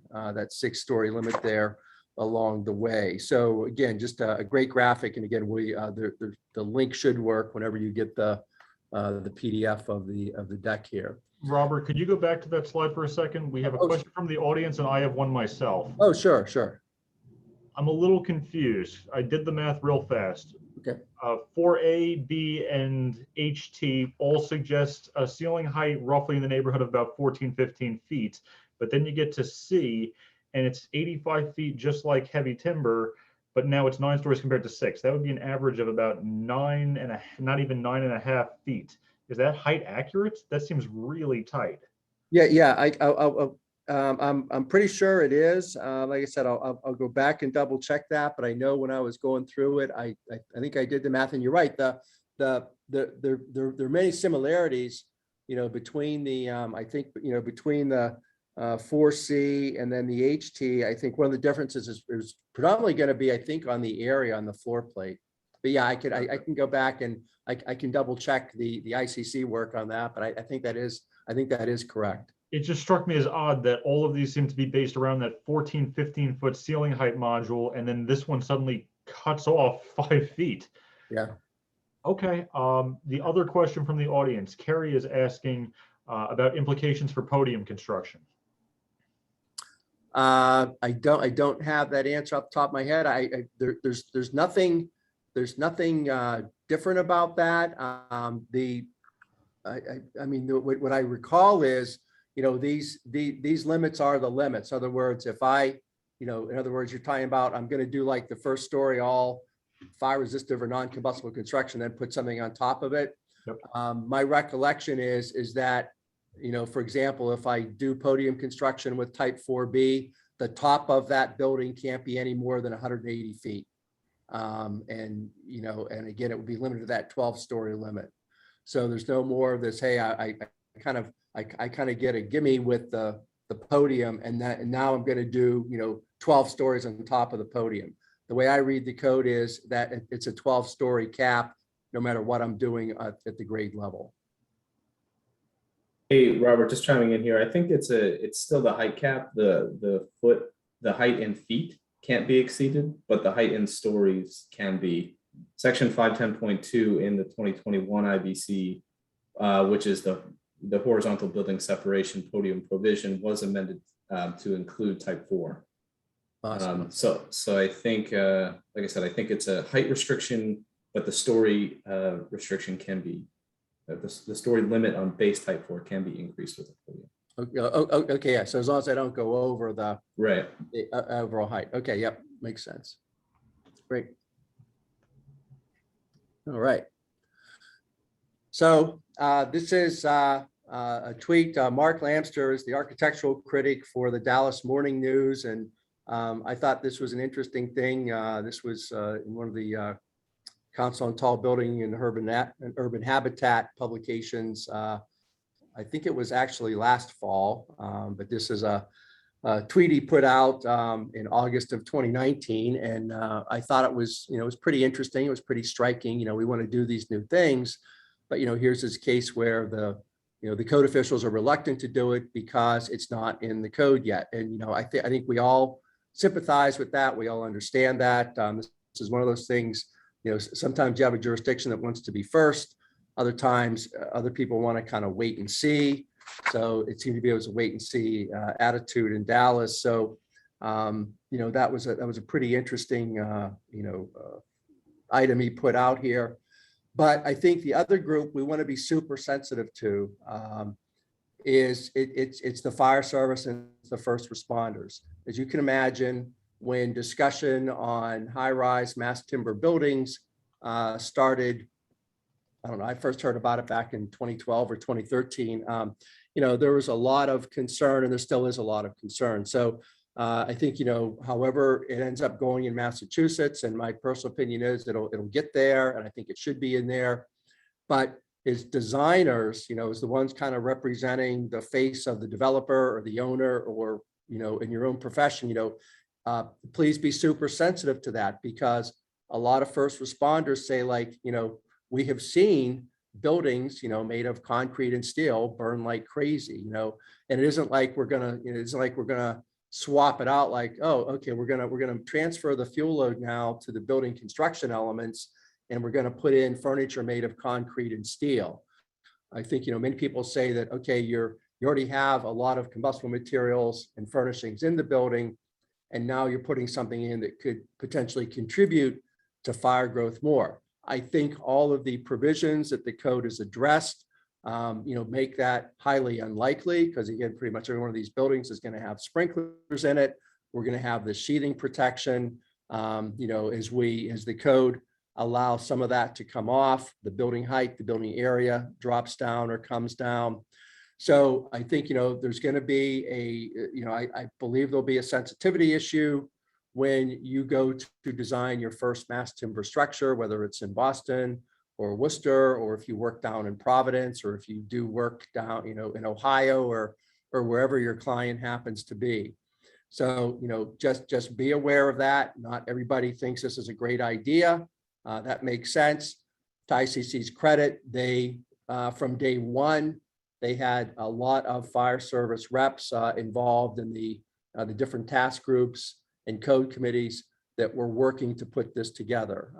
[SPEAKER 3] limit there along the way. So again, just a great graphic. And again, the link should work whenever you get the PDF of the deck here.
[SPEAKER 1] Robert, could you go back to that slide for a second? We have a question from the audience and I have one myself.
[SPEAKER 3] Oh, sure.
[SPEAKER 1] I'm a little confused. I did the math real fast.
[SPEAKER 3] Okay.
[SPEAKER 1] 4A, B, and HT all suggest a ceiling height roughly in the neighborhood of about 14, 15 feet. But then you get to C and it's 85 feet, just like heavy timber. but now it's 9 stories compared to 6. That would be an average of about 9.5, not even 9.5 feet. Is that height accurate? That seems really tight.
[SPEAKER 3] Yeah. I'm pretty sure it is. Like I said, I'll go back and double check that, but I know when I was going through it, I think I did the math, and you're right. There are many similarities, between the, I think, between the 4C and then the HT. I think one of the differences is predominantly going to be, I think, on the area on the floor plate. But yeah, I can go back and I can double check the ICC work on that, but I think that is correct.
[SPEAKER 1] It just struck me as odd that all of these seem to be based around that 14, 15 foot ceiling height module, and then this one suddenly cuts off 5 feet.
[SPEAKER 3] Yeah.
[SPEAKER 1] Okay. The other question from the audience, Carrie is asking about implications for podium construction.
[SPEAKER 3] I don't have that answer off the top of my head. There's nothing different about that. I mean, what I recall is, these limits are the limits. In other words, if you're talking about, I'm going to do like the first story, all fire resistive or non-combustible construction, then put something on top of it.
[SPEAKER 1] Yep.
[SPEAKER 3] My recollection is that, for example, if I do podium construction with type 4B, the top of that building can't be any more than 180 feet. And again, it would be limited to that 12-story limit. So there's no more of this, hey, I kind of get a gimme with the podium, and now I'm going to do 12 stories on top of the podium. The way I read the code is that it's a 12-story cap, no matter what I'm doing at the grade level.
[SPEAKER 2] Hey, Robert, just chiming in here. I think it's still the height cap. The height in feet can't be exceeded, but the height in stories can be. Section 510.2 in the 2021 IBC, which is the horizontal building separation podium provision, was amended to include type 4.
[SPEAKER 3] Awesome.
[SPEAKER 2] So I think, like I said, I think it's a height restriction, but the story restriction can be, the story limit on base type 4 can be increased with the podium.
[SPEAKER 3] Okay, yeah. So as long as I don't go over the
[SPEAKER 2] Right.
[SPEAKER 3] overall height. Okay, yep, makes sense. Great. All right. So this is a tweet. Mark Lamster is the architectural critic for the Dallas Morning News, and I thought this was an interesting thing. This was in one of the Council on Tall Building and Urban Habitat publications. I think it was actually last fall, but this is a tweet he put out in August of 2019, and I thought it was, it was pretty interesting. It was pretty striking. We want to do these new things, but here's this case where the code officials are reluctant to do it because it's not in the code yet. And I think we all sympathize with that. We all understand that. This is one of those things. Sometimes you have a jurisdiction that wants to be first. Other times, other people want to kind of wait and see. So it seemed to be, it was a wait and see attitude in Dallas. So, that was a pretty interesting, item he put out here. But I think the other group we want to be super sensitive to is it's the fire service and the first responders. As you can imagine, when discussion on high-rise mass timber buildings started, I don't know, I first heard about it back in 2012 or 2013. There was a lot of concern, and there still is a lot of concern. So I think, however it ends up going in Massachusetts, and my personal opinion is it'll get there, and I think it should be in there. But as designers, as the ones kind of representing the face of the developer or the owner, or, in your own profession, please be super sensitive to that, because a lot of first responders say, like, we have seen buildings, made of concrete and steel burn like crazy, and it isn't like we're gonna swap it out like, oh, okay, we're gonna transfer the fuel load now to the building construction elements, and we're gonna put in furniture made of concrete and steel. I think, many people say that, okay, you already have a lot of combustible materials and furnishings in the building, and now you're putting something in that could potentially contribute to fire growth more. I think all of the provisions that the code has addressed, make that highly unlikely, because again, pretty much every one of these buildings is going to have sprinklers in it. We're going to have the sheathing protection. You know, as the code allows some of that to come off, the building height, the building area drops down or comes down. So I think, you know, there's going to be I believe there'll be a sensitivity issue when you go to design your first mass timber structure, whether it's in Boston or Worcester, or if you work down in Providence, or if you do work down, you know, in Ohio or wherever your client happens to be. So, you know, just be aware of that. Not everybody thinks this is a great idea. That makes sense. To ICC's credit, they, from day one, they had a lot of fire service reps involved in the different task groups and code committees that were working to put this together.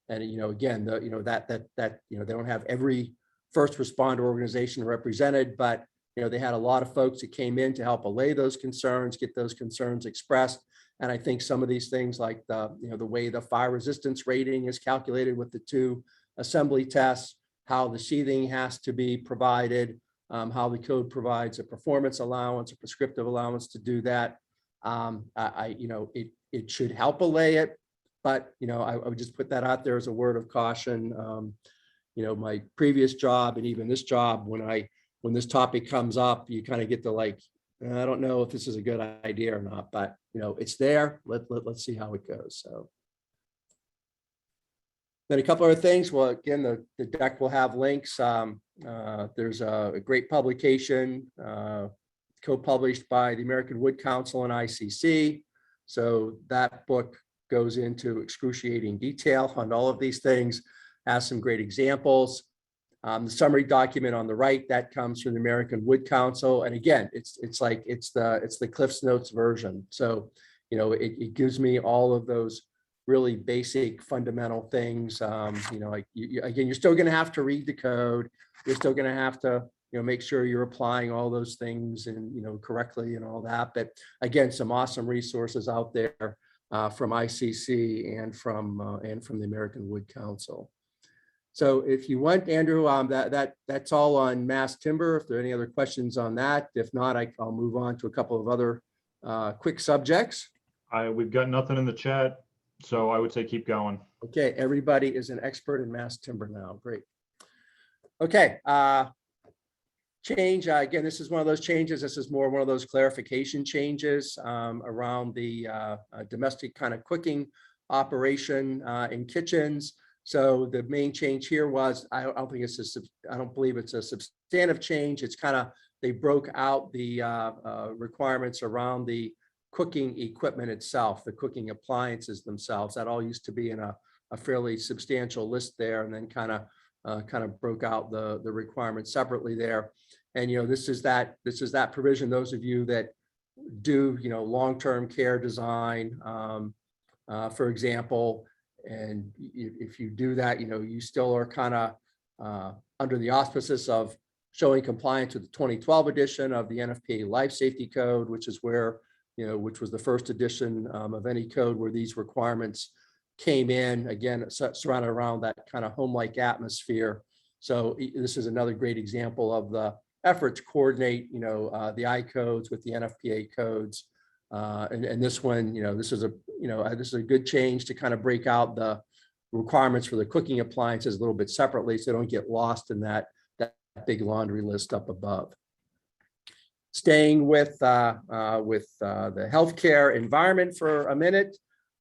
[SPEAKER 3] And, you know, again, they don't have every first responder organization represented, but, you know, they had a lot of folks that came in to help allay those concerns, get those concerns expressed. And I think some of these things like the way the fire resistance rating is calculated with the 2 assembly tests, how the sheathing has to be provided, how the code provides a performance allowance, a prescriptive allowance to do that. It should help allay it, but, you know, I would just put that out there as a word of caution. You know, my previous job and even this job, when this topic comes up, you kind of get to like, I don't know if this is a good idea or not, but, you know, it's there. Let's see how it goes. So. Then a couple other things. Well, again, the deck will have links. There's a great publication co-published by the American Wood Council and ICC. So that book goes into excruciating detail on all of these things, has some great examples. The summary document on the right, that comes from the American Wood Council. And again, it's the Cliff's Notes version. So, you know, it gives me all of those really basic fundamental things. You know, like again, you're still going to have to read the code. You're still going to have to, you know, make sure you're applying all those things and, you know, correctly and all that. But again, some awesome resources out there from ICC and from the American Wood Council. So if you want, Andrew, that's all on mass timber. If there are any other questions on that, if not, I'll move on to a couple of other quick subjects.
[SPEAKER 1] We've got nothing in the chat, so I would say keep going.
[SPEAKER 3] Okay, everybody is an expert in mass timber now. Great. Okay, change. Again, this is one of those changes. This is more one of those clarification changes around the domestic kind of cooking operation in kitchens. So the main change here was, I don't believe it's a substantive change. It's kind of, they broke out the requirements around the cooking equipment itself, the cooking appliances themselves. That all used to be in a fairly substantial list there, and then kind of broke out the requirements separately there. And, you know, this is that provision. Those of you that do, you know, long-term care design, for example, and if you do that, you know, you still are kind of under the auspices of showing compliance with the 2012 edition of the NFPA Life Safety Code, which is where, you know, which was the first edition of any code where these requirements came in, again, surrounded around that kind of home-like atmosphere. So this is another great example of the effort to coordinate, you know, the I codes with the NFPA codes. And this one, you know, this is a good change to kind of break out the requirements for the cooking appliances a little bit separately, so they don't get lost in that big laundry list up above. Staying with the healthcare environment for a minute,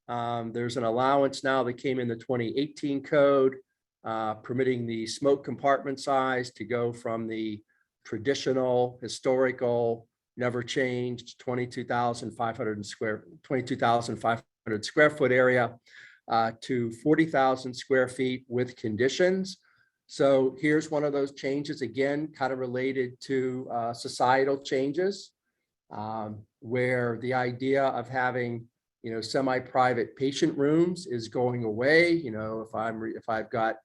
[SPEAKER 3] there's an allowance now that came in the 2018 code permitting the smoke compartment size to go from the traditional historical never changed 22,500 square foot area to 40,000 square feet with conditions. So here's one of those changes, again, kind of related to societal changes, where the idea of having, you know, semi-private patient rooms is going away. You know, if I've got,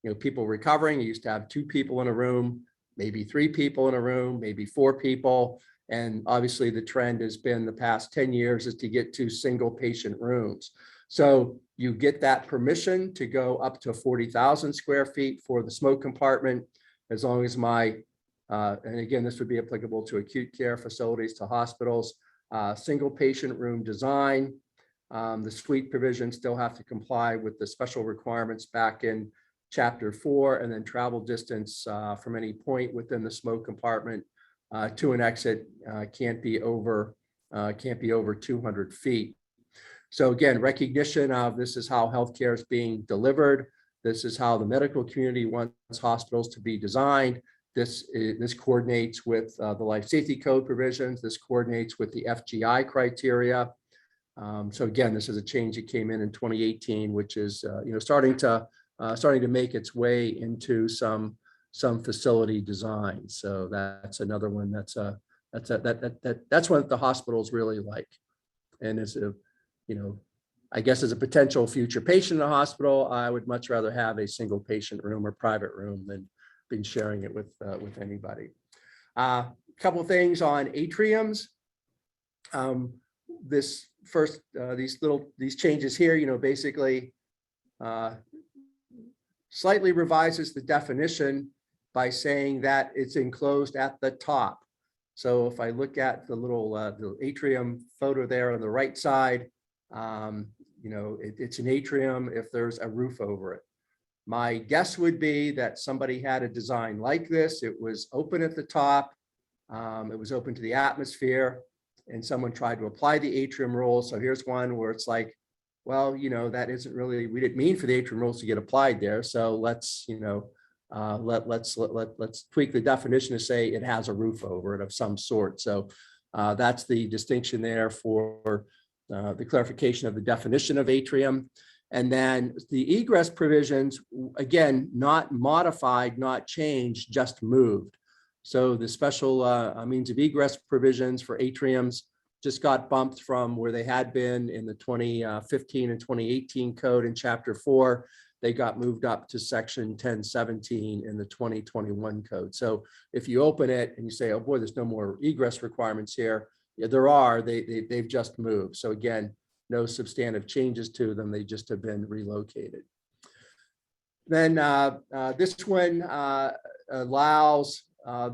[SPEAKER 3] you know, people recovering, I used to have 2 people in a room, maybe 3 people in a room, maybe 4 people. And obviously the trend has been the past 10 years is to get to single patient rooms. So you get that permission to go up to 40,000 square feet for the smoke compartment, as long as and again, this would be applicable to acute care facilities, to hospitals, single patient room design. The suite provisions still have to comply with the special requirements back in Chapter 4, and then travel distance from any point within the smoke compartment to an exit can't be over 200 feet. So again, recognition of this is how healthcare is being delivered. This is how the medical community wants hospitals to be designed. This coordinates with the life safety code provisions. This coordinates with the FGI criteria. So again, this is a change that came in 2018, which is starting to make its way into some facility design. So that's another one that's one that the hospitals really like. And as a, I guess as a potential future patient in a hospital, I would much rather have a single patient room or private room than being sharing it with anybody. A couple of things on atriums. This first, these changes here, basically slightly revises the definition by saying that it's enclosed at the top. So if I look at the little atrium photo there on the right side, it's an atrium if there's a roof over it. My guess would be that somebody had a design like this. It was open at the top. It was open to the atmosphere, and someone tried to apply the atrium rule. So here's one where it's like, well, that isn't really, we didn't mean for the atrium rules to get applied there. So let's, let's tweak the definition to say it has a roof over it of some sort. So that's the distinction there for the clarification of the definition of atrium. And then the egress provisions, again, not modified, not changed, just moved. So the special means of egress provisions for atriums just got bumped from where they had been in the 2015 and 2018 code in Chapter 4. They got moved up to section 1017 in the 2021 code. So if you open it and you say, oh boy, there's no more egress requirements here, yeah, there are, they've just moved. So again, no substantive changes to them. They just have been relocated. Then this one allows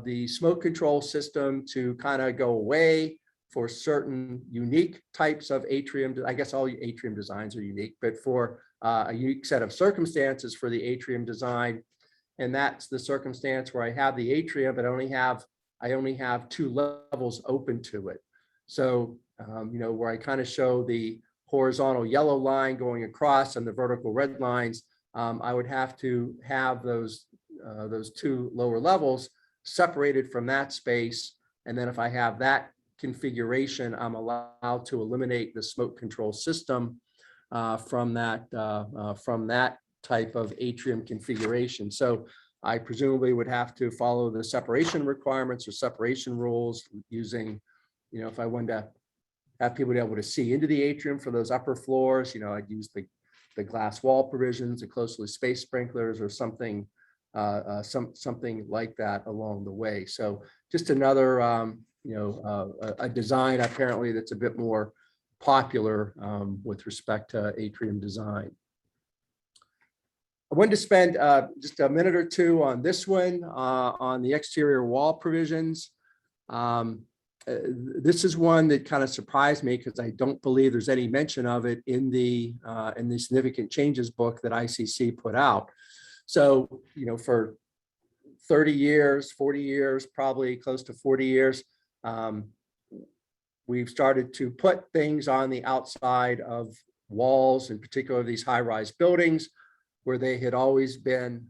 [SPEAKER 3] the smoke control system to kind of go away for certain unique types of atrium. I guess all atrium designs are unique, but for a unique set of circumstances for the atrium design. And that's the circumstance where I have the atrium, but I only have 2 levels open to it. So, where I kind of show the horizontal yellow line going across and the vertical red lines, I would have to have those 2 lower levels separated from that space. And then if I have that configuration, I'm allowed to eliminate the smoke control system from that type of atrium configuration. So I presumably would have to follow the separation requirements or separation rules using, if I wanted to have people be able to see into the atrium for those upper floors, I'd use the glass wall provisions, the closely spaced sprinklers, or something something like that along the way. So just another a design apparently that's a bit more popular with respect to atrium design. I wanted to spend just a minute or two on this one, on the exterior wall provisions. This is one that kind of surprised me because I don't believe there's any mention of it in the significant changes book that ICC put out. So, for 30 years, 40 years, probably close to 40 years, we've started to put things on the outside of walls, in particular these high-rise buildings, where they had always been,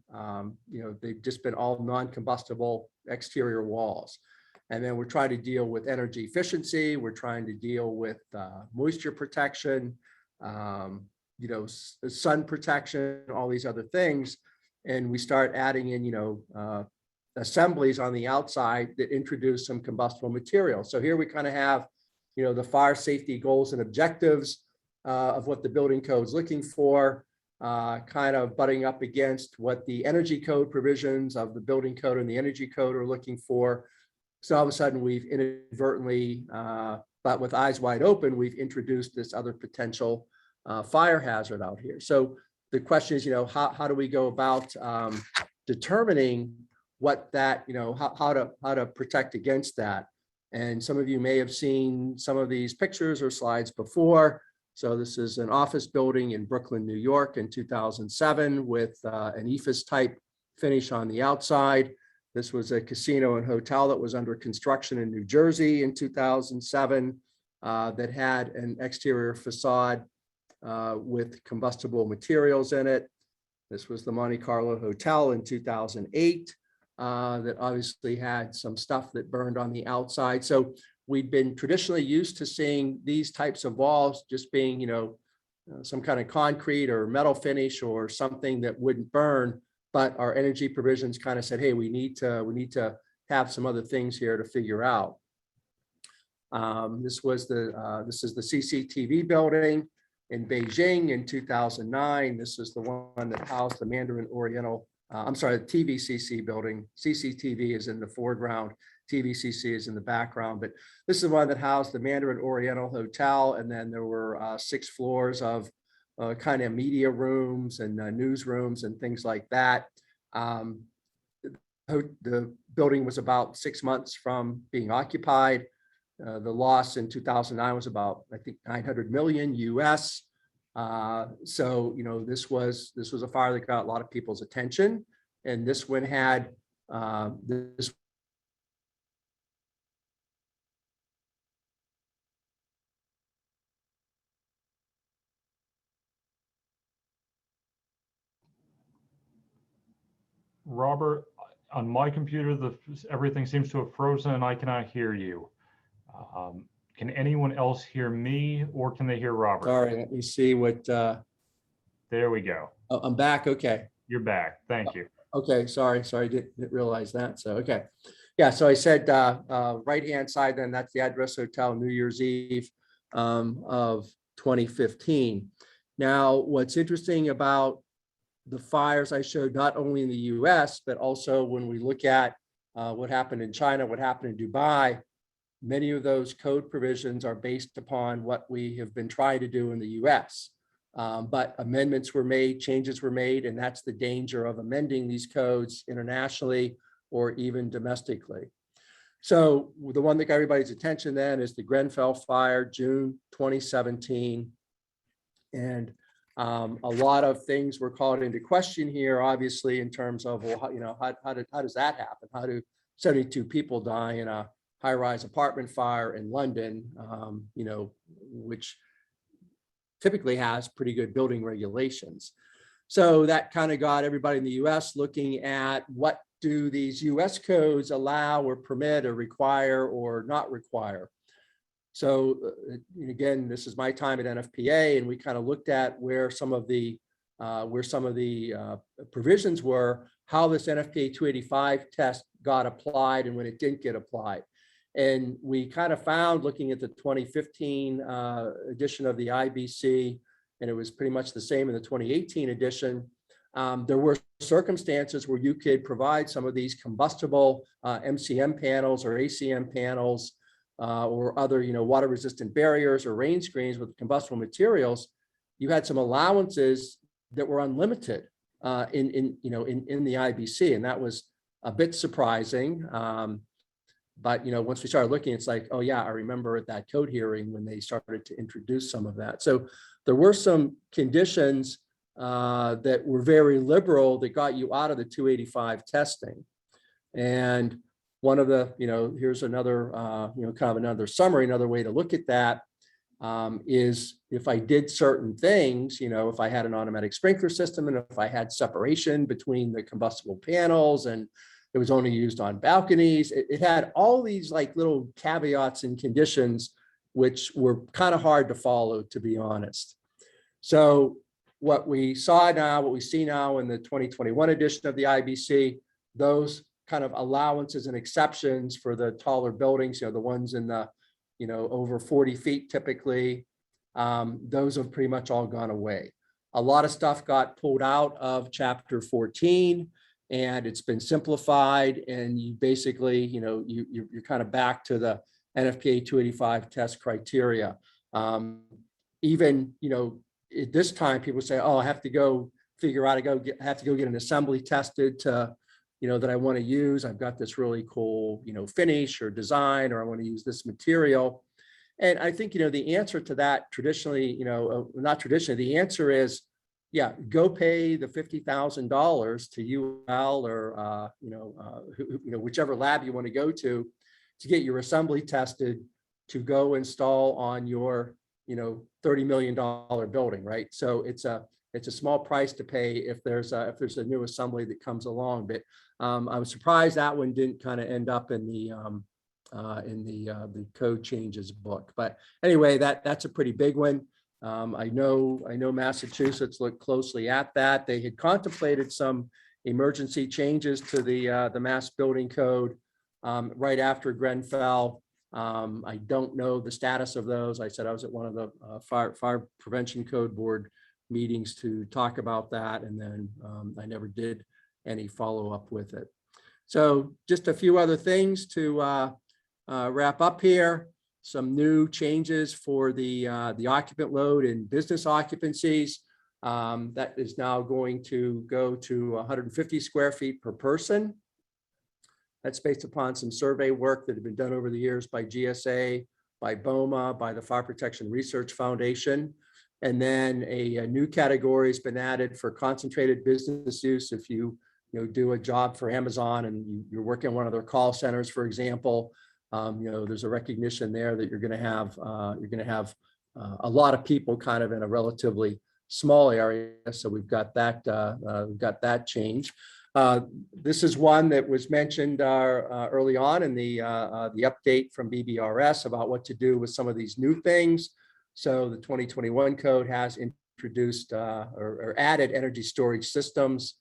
[SPEAKER 3] they've just been all non-combustible exterior walls. And then we're trying to deal with energy efficiency. We're trying to deal with moisture protection, sun protection, all these other things. And we start adding in, assemblies on the outside that introduce some combustible material. So here we kind of have, the fire safety goals and objectives of what the building code is looking for, kind of butting up against what the energy code provisions of the building code and the energy code are looking for. So all of a sudden we've inadvertently, but with eyes wide open, we've introduced this other potential fire hazard out here. So the question is, how do we go about determining what that, how to protect against that? And some of you may have seen some of these pictures or slides before. So this is an office building in Brooklyn, New York in 2007 with an EFIS type finish on the outside. This was a casino and hotel that was under construction in New Jersey in 2007 that had an exterior facade with combustible materials in it. This was the Monte Carlo Hotel in 2008 that obviously had some stuff that burned on the outside. So we'd been traditionally used to seeing these types of walls just being, some kind of concrete or metal finish or something that wouldn't burn. But our energy provisions kind of said, hey, we need to have some other things here to figure out. This is the CCTV building in Beijing in 2009. This is the one that housed the Mandarin Oriental. The TVCC building. CCTV is in the foreground. TVCC is in the background, but this is the one that housed the Mandarin Oriental Hotel. And then there were 6 floors of kind of media rooms and newsrooms and things like that. The building was about 6 months from being occupied. The loss in 2009 was about, I think, 900 million US. So, this was a fire that got a lot of people's attention. And this one had this.
[SPEAKER 1] Robert, on my computer, everything seems to have frozen and I cannot hear you. Can anyone else hear me or can they hear Robert?
[SPEAKER 3] Sorry, let me see what.
[SPEAKER 1] There we go.
[SPEAKER 3] Oh, I'm back. Okay.
[SPEAKER 1] You're back. Thank you.
[SPEAKER 3] Okay. Sorry. Didn't realize that. So, okay. Yeah. So I said right-hand side, then that's the Address Hotel, New Year's Eve of 2015. Now, what's interesting about the fires I showed, not only in the US, but also when we look at what happened in China, what happened in Dubai, many of those code provisions are based upon what we have been trying to do in the US. But amendments were made, changes were made, and that's the danger of amending these codes internationally or even domestically. So the one that got everybody's attention then is the Grenfell fire, June 2017. And a lot of things were called into question here, obviously, in terms of, well, how does that happen? How do 72 people die in a high-rise apartment fire in London, which typically has pretty good building regulations. So that kind of got everybody in the US looking at what do these US codes allow or permit or require or not require. So again, this is my time at NFPA, and we kind of looked at where some of the provisions were, how this NFPA 285 test got applied and when it didn't get applied. And we kind of found, looking at the 2015 edition of the IBC, and it was pretty much the same in the 2018 edition, there were circumstances where you could provide some of these combustible MCM panels or ACM panels or other, water resistant barriers or rain screens with combustible materials. You had some allowances that were unlimited in the IBC, and that was a bit surprising. But once we started looking, it's like, oh yeah, I remember at that code hearing when they started to introduce some of that. So there were some conditions that were very liberal that got you out of the 285 testing. And one of the, here's another, kind of another summary, another way to look at that is if I did certain things, if I had an automatic sprinkler system and if I had separation between the combustible panels and it was only used on balconies. It had all these like little caveats and conditions, which were kind of hard to follow, to be honest. So what we see now in the 2021 edition of the IBC, those kind of allowances and exceptions for the taller buildings, the ones in the, over 40 feet typically, those have pretty much all gone away. A lot of stuff got pulled out of Chapter 14. And it's been simplified, and you basically, you're kind of back to the NFPA 285 test criteria. Even, at this time, people say, "Oh, I have to go figure out. I have to go get an assembly tested to, that I want to use. I've got this really cool, finish or design, or I want to use this material." And I think, the answer to that traditionally, not traditionally, the answer is, yeah, go pay the $50,000 to UL or, whichever lab you want to go to get your assembly tested to go install on your, $30 million building, right? So it's a small price to pay if there's a new assembly that comes along. But I was surprised that one didn't kind of end up in the code changes book. But anyway, that's a pretty big one. I know Massachusetts looked closely at that. They had contemplated some emergency changes to the Mass Building Code right after Grenfell. I don't know the status of those. I said I was at one of the Fire Prevention Code Board meetings to talk about that, and then I never did any follow-up with it. So just a few other things to wrap up here. Some new changes for the occupant load and business occupancies. That is now going to go to 150 square feet per person. That's based upon some survey work that had been done over the years by GSA, by BOMA, by the Fire Protection Research Foundation. And then a new category has been added for concentrated business use. If you do a job for Amazon and you're working in one of their call centers, for example, there's a recognition there that you're going to have a lot of people kind of in a relatively small area. So we've got that change. This is one that was mentioned early on in the update from BBRS about what to do with some of these new things. So the 2021 code has introduced or added energy storage systems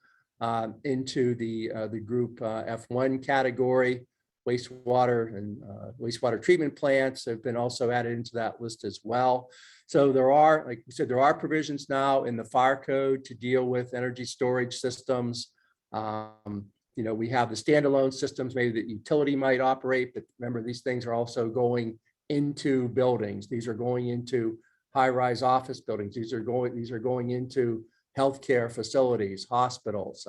[SPEAKER 3] into the group F1 category. Wastewater treatment plants have been also added into that list as well. So there are, like we said, there are provisions now in the fire code to deal with energy storage systems. We have the standalone systems maybe that utility might operate, but remember, these things are also going into buildings. These are going into high-rise office buildings. These are going into healthcare facilities, hospitals.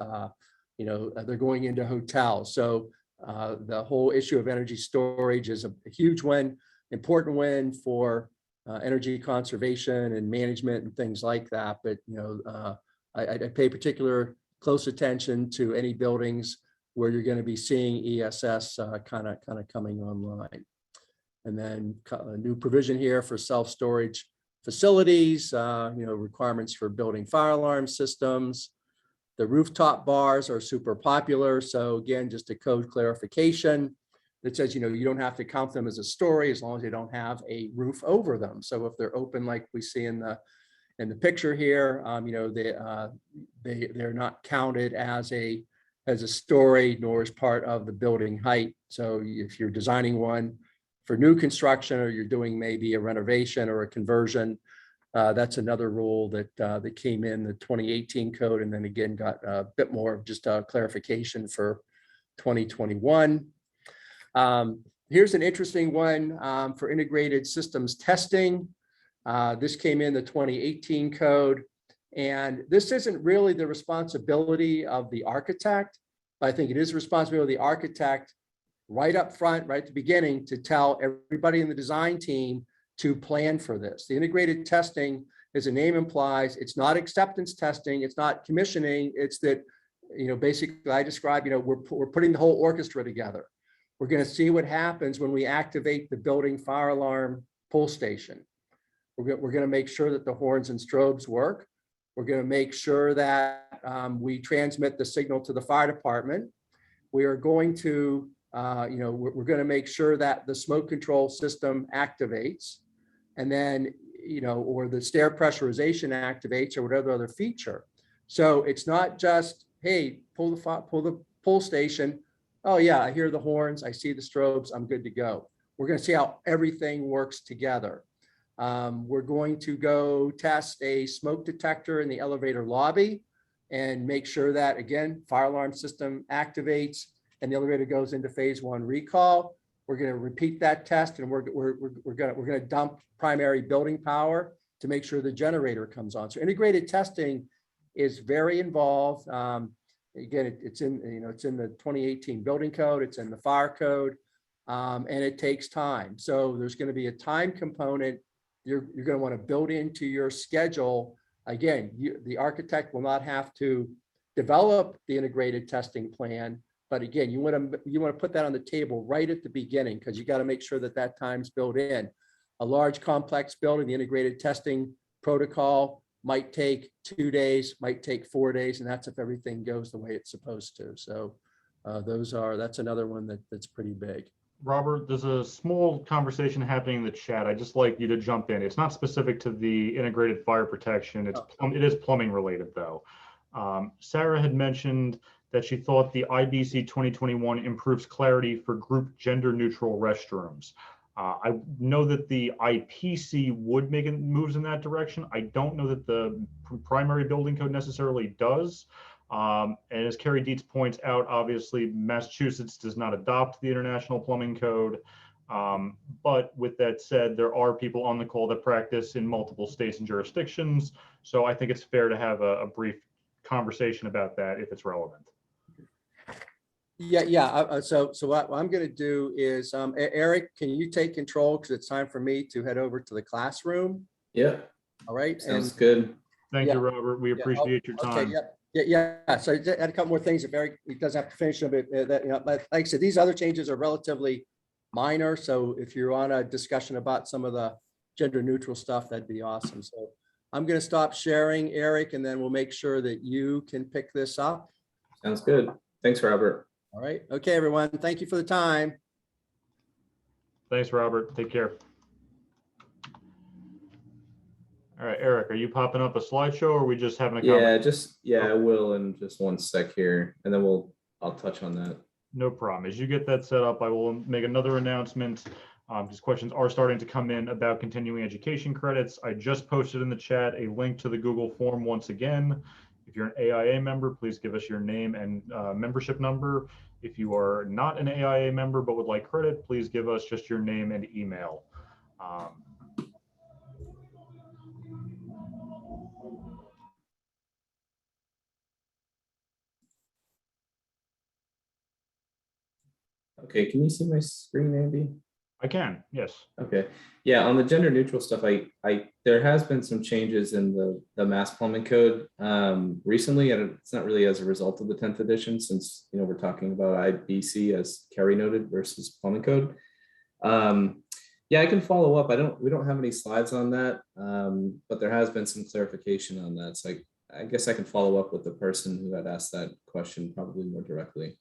[SPEAKER 3] They're going into hotels. So the whole issue of energy storage is a huge one, important one for energy conservation and management and things like that. But I pay particular close attention to any buildings where you're going to be seeing ESS kind of coming online. And then a new provision here for self-storage facilities, requirements for building fire alarm systems. The rooftop bars are super popular. So again, just a code clarification that says, you don't have to count them as a story as long as they don't have a roof over them. So if they're open, like we see in the picture here, they're not counted as a story, nor as part of the building height. So if you're designing one for new construction, or you're doing maybe a renovation or a conversion, that's another rule that came in the 2018 code, and then again got a bit more of just a clarification for 2021. Here's an interesting one for integrated systems testing. This came in the 2018 code, and this isn't really the responsibility of the architect, but I think it is the responsibility of the architect right up front, right at the beginning, to tell everybody in the design team to plan for this. The integrated testing, as the name implies, it's not acceptance testing, it's not commissioning, it's that, basically I describe, we're putting the whole orchestra together. We're going to see what happens when we activate the building fire alarm pull station. We're going to make sure that the horns and strobes work. We're going to make sure that we transmit the signal to the fire department. We are going to, we're going to make sure that the smoke control system activates, and then, or the stair pressurization activates, or whatever other feature. So it's not just, hey, pull the pull station. Oh yeah, I hear the horns, I see the strobes, I'm good to go. We're going to see how everything works together. We're going to go test a smoke detector in the elevator lobby and make sure that, again, fire alarm system activates and the elevator goes into phase 1 recall. We're going to repeat that test, and we're going to dump primary building power to make sure the generator comes on. So integrated testing is very involved. Again, it's in the 2018 building code. It's in the fire code. and it takes time. So there's going to be a time component you're going to want to build into your schedule. Again, the architect will not have to develop the integrated testing plan, but again, you want to put that on the table right at the beginning, because you got to make sure that that time's built in. A large complex building, the integrated testing protocol might take 2 days, might take 4 days, and that's if everything goes the way it's supposed to. So that's another one that's pretty big.
[SPEAKER 1] Robert, there's a small conversation happening in the chat. I'd just like you to jump in. It's not specific to the integrated fire protection. It is plumbing related though. Sarah had mentioned that she thought the IBC 2021 improves clarity for group gender neutral restrooms. I know that the IPC would make moves in that direction. I don't know that the primary building code necessarily does. And as Carrie Dietz points out, obviously Massachusetts does not adopt the International Plumbing Code. But with that said, there are people on the call that practice in multiple states and jurisdictions. So I think it's fair to have a brief conversation about that if it's relevant.
[SPEAKER 3] Yeah. So what I'm going to do is, Eric, can you take control, because it's time for me to head over to the classroom?
[SPEAKER 2] Yeah,
[SPEAKER 3] All right.
[SPEAKER 2] sounds good.
[SPEAKER 1] Thank
[SPEAKER 3] Yeah.
[SPEAKER 1] you, Robert. We appreciate your time.
[SPEAKER 3] Okay. Yeah. So I had a couple more things. If Eric, he doesn't have to finish them, but like I said, these other changes are relatively minor. So if you're on a discussion about some of the gender neutral stuff, that'd be awesome. So I'm going to stop sharing, Eric, and then we'll make sure that you can pick this up.
[SPEAKER 2] Sounds good. Thanks, Robert.
[SPEAKER 3] All right. Okay, everyone. Thank you for the time.
[SPEAKER 1] Thanks, Robert. Take care. All right, Eric, are you popping up a slideshow or are we just having a conversation?
[SPEAKER 2] I will in just one sec here, and then I'll touch on that.
[SPEAKER 1] No problem. As you get that set up, I will make another announcement. Because questions are starting to come in about continuing education credits. I just posted in the chat a link to the Google form once again. If you're an AIA member, please give us your name and membership number. If you are not an AIA member but would like credit, please give us just your name and email.
[SPEAKER 2] Okay, can you see my screen, Andy?
[SPEAKER 1] I can, yes.
[SPEAKER 2] Okay, yeah, on the gender neutral stuff, there has been some changes in the Mass Plumbing Code recently, and it's not really as a result of the 10th edition, since we're talking about IBC, as Carrie noted, versus Plumbing Code. Yeah, I can follow up. We don't have any slides on that, but there has been some clarification on that. So I guess I can follow up with the person who had asked that question probably more directly.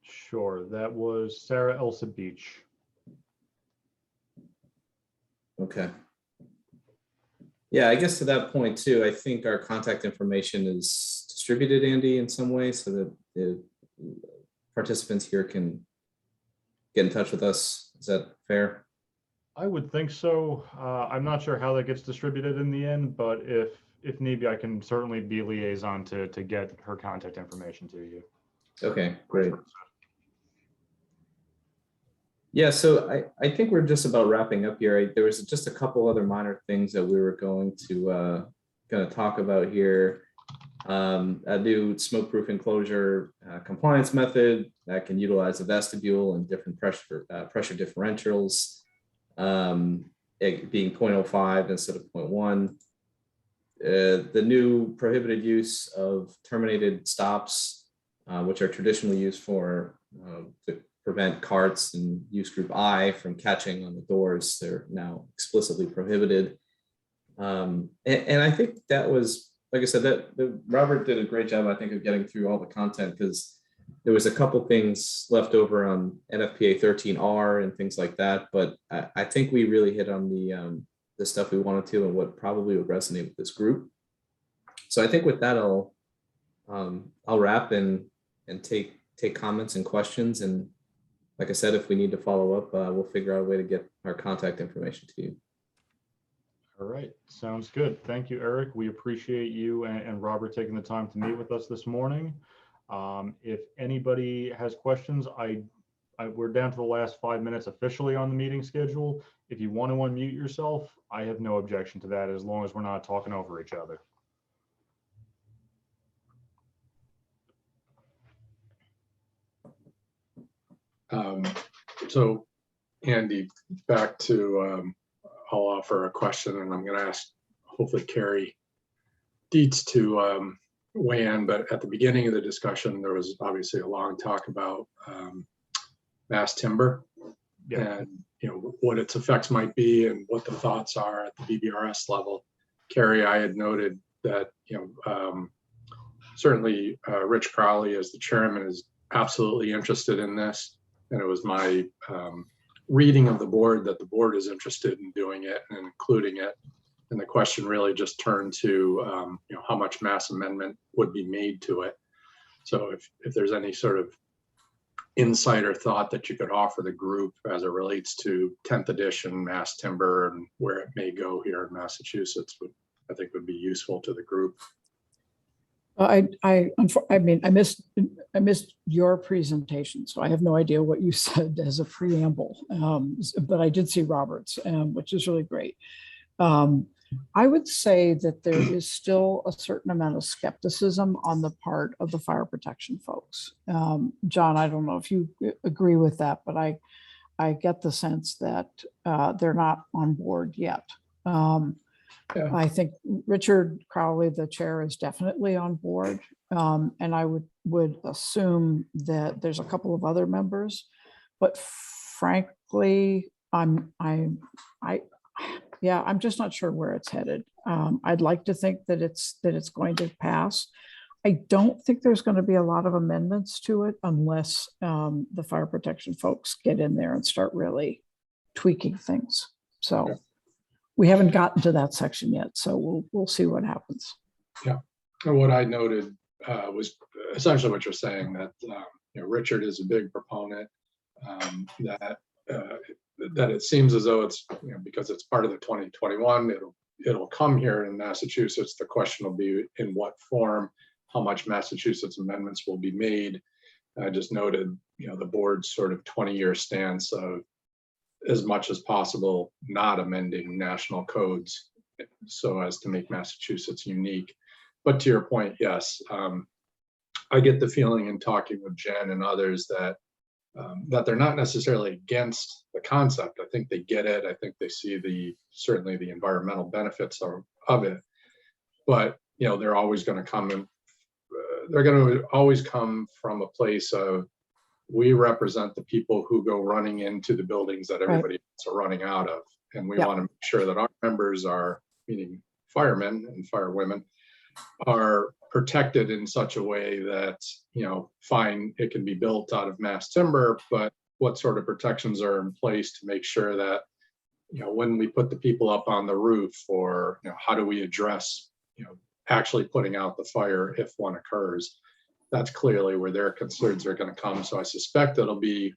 [SPEAKER 1] Sure, that was Sarah Elsa Beach.
[SPEAKER 2] Okay. Yeah, I guess to that point too, I think our contact information is distributed, Andy, in some way, so that the participants here can get in touch with us. Is that fair?
[SPEAKER 1] I would think so. I'm not sure how that gets distributed in the end, but if need be, I can certainly be liaison to get her contact information to you.
[SPEAKER 2] Okay, great. Yeah, so I think we're just about wrapping up here. There was just a couple other minor things that we were going to talk about here. A new smoke-proof enclosure compliance method that can utilize a vestibule and different pressure differentials, it being 0.05 instead of 0.1. The new prohibited use of terminated stops, which are traditionally used for to prevent carts and use group I from catching on the doors. They're now explicitly prohibited. And I think that was, like I said, that Robert did a great job, I think, of getting through all the content, because there was a couple things left over on NFPA 13R and things like that. But I think we really hit on the stuff we wanted to and what probably would resonate with this group. So I think with that, I'll wrap and take comments and questions. And like I said, if we need to follow up, we'll figure out a way to get our contact information to you.
[SPEAKER 1] All right, sounds good. Thank you, Eric. We appreciate you and Robert taking the time to meet with us this morning. If anybody has questions, we're down to the last 5 minutes officially on the meeting schedule. If you want to unmute yourself, I have no objection to that, as long as we're not talking over each other.
[SPEAKER 6] So Andy, back to, I'll offer a question, and I'm going to ask hopefully Carrie Dietz to weigh in. But at the beginning of the discussion, there was obviously a long talk about mass timber
[SPEAKER 1] Yeah.
[SPEAKER 6] and what its effects might be and what the thoughts are at the BBRS level. Carrie, I had noted that certainly Rich Crowley as the chairman is absolutely interested in this, and it was my reading of the board that the board is interested in doing it and including it. And the question really just turned to how much mass amendment would be made to it. So if there's any sort of insight or thought that you could offer the group as it relates to 10th edition mass timber and where it may go here in Massachusetts I think would be useful to the group.
[SPEAKER 4] I mean, I missed your presentation, so I have no idea what you said as a preamble. But I did see Robert's, which is really great. I would say that there is still a certain amount of skepticism on the part of the fire protection folks. John, I don't know if you agree with that, but I get the sense that they're not on board yet.
[SPEAKER 6] Yeah.
[SPEAKER 4] I think Richard Crowley, the chair, is definitely on board. And I would assume that there's a couple of other members, but frankly, I'm just not sure where it's headed. I'd like to think that it's going to pass. I don't think there's going to be a lot of amendments to it unless the fire protection folks get in there and start really tweaking things. So.
[SPEAKER 6] Yeah.
[SPEAKER 4] We haven't gotten to that section yet, so we'll see what happens.
[SPEAKER 6] Yeah, and what I noted was essentially what you're saying, that Richard is a big proponent, that it seems as though it's because it's part of the 2021, it'll come here in Massachusetts. The question will be in what form, how much Massachusetts amendments will be made. I just noted the board's sort of 20-year stance of as much as possible not amending national codes so as to make Massachusetts unique. But to your point, yes, I get the feeling in talking with Jen and others that they're not necessarily against the concept. I think they get it. I think they see certainly the environmental benefits of it. But they're always going to come they're going to always come from a place of, we represent the people who go running into the buildings that everybody else are running out of. And we want to make sure that our members are, meaning firemen and firewomen, are protected in such a way that, fine, it can be built out of mass timber, but what sort of protections are in place to make sure that, when we put the people up on the roof, or, how do we address, actually putting out the fire if one occurs. That's clearly where their concerns are going to come. So I suspect it'll be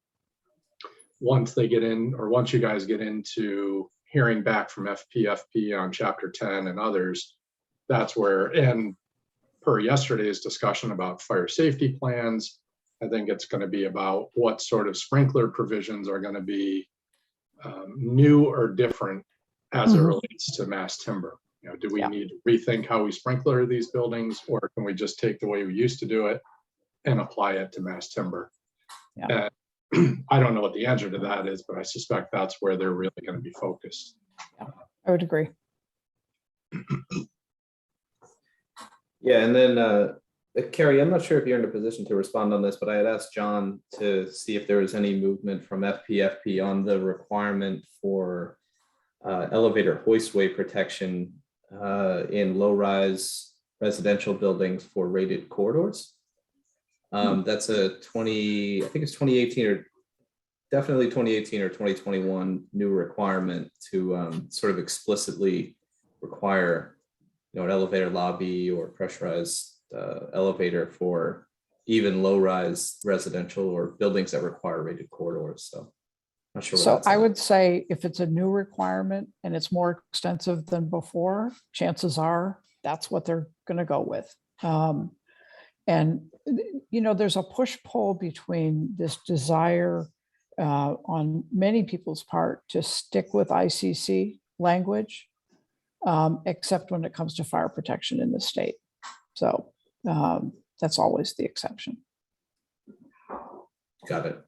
[SPEAKER 6] once they get in, or once you guys get into hearing back from FPFP on Chapter 10 and others, that's where, and per yesterday's discussion about fire safety plans, I think it's going to be about what sort of sprinkler provisions are going to be new or different as it relates to mass timber. Do we need to rethink how we sprinkler these buildings, or can we just take the way we used to do it and apply it to mass timber?
[SPEAKER 4] Yeah.
[SPEAKER 6] I don't know what the answer to that is, but I suspect that's where they're really going to be focused.
[SPEAKER 4] Yeah, I would agree.
[SPEAKER 2] Yeah, and then Carrie, I'm not sure if you're in a position to respond on this, but I had asked John to see if there was any movement from FPFP on the requirement for elevator hoistway protection in low-rise residential buildings for rated corridors. That's I think it's 2018 or definitely 2018 or 2021 new requirement to sort of explicitly require, an elevator lobby or pressurized elevator for even low-rise residential or buildings that require rated corridors. So not sure.
[SPEAKER 4] So I would say if it's a new requirement and it's more extensive than before, chances are that's what they're going to go with. And, there's a push-pull between this desire on many people's part to stick with ICC language, except when it comes to fire protection in the state. So that's always the exception.
[SPEAKER 2] Got it.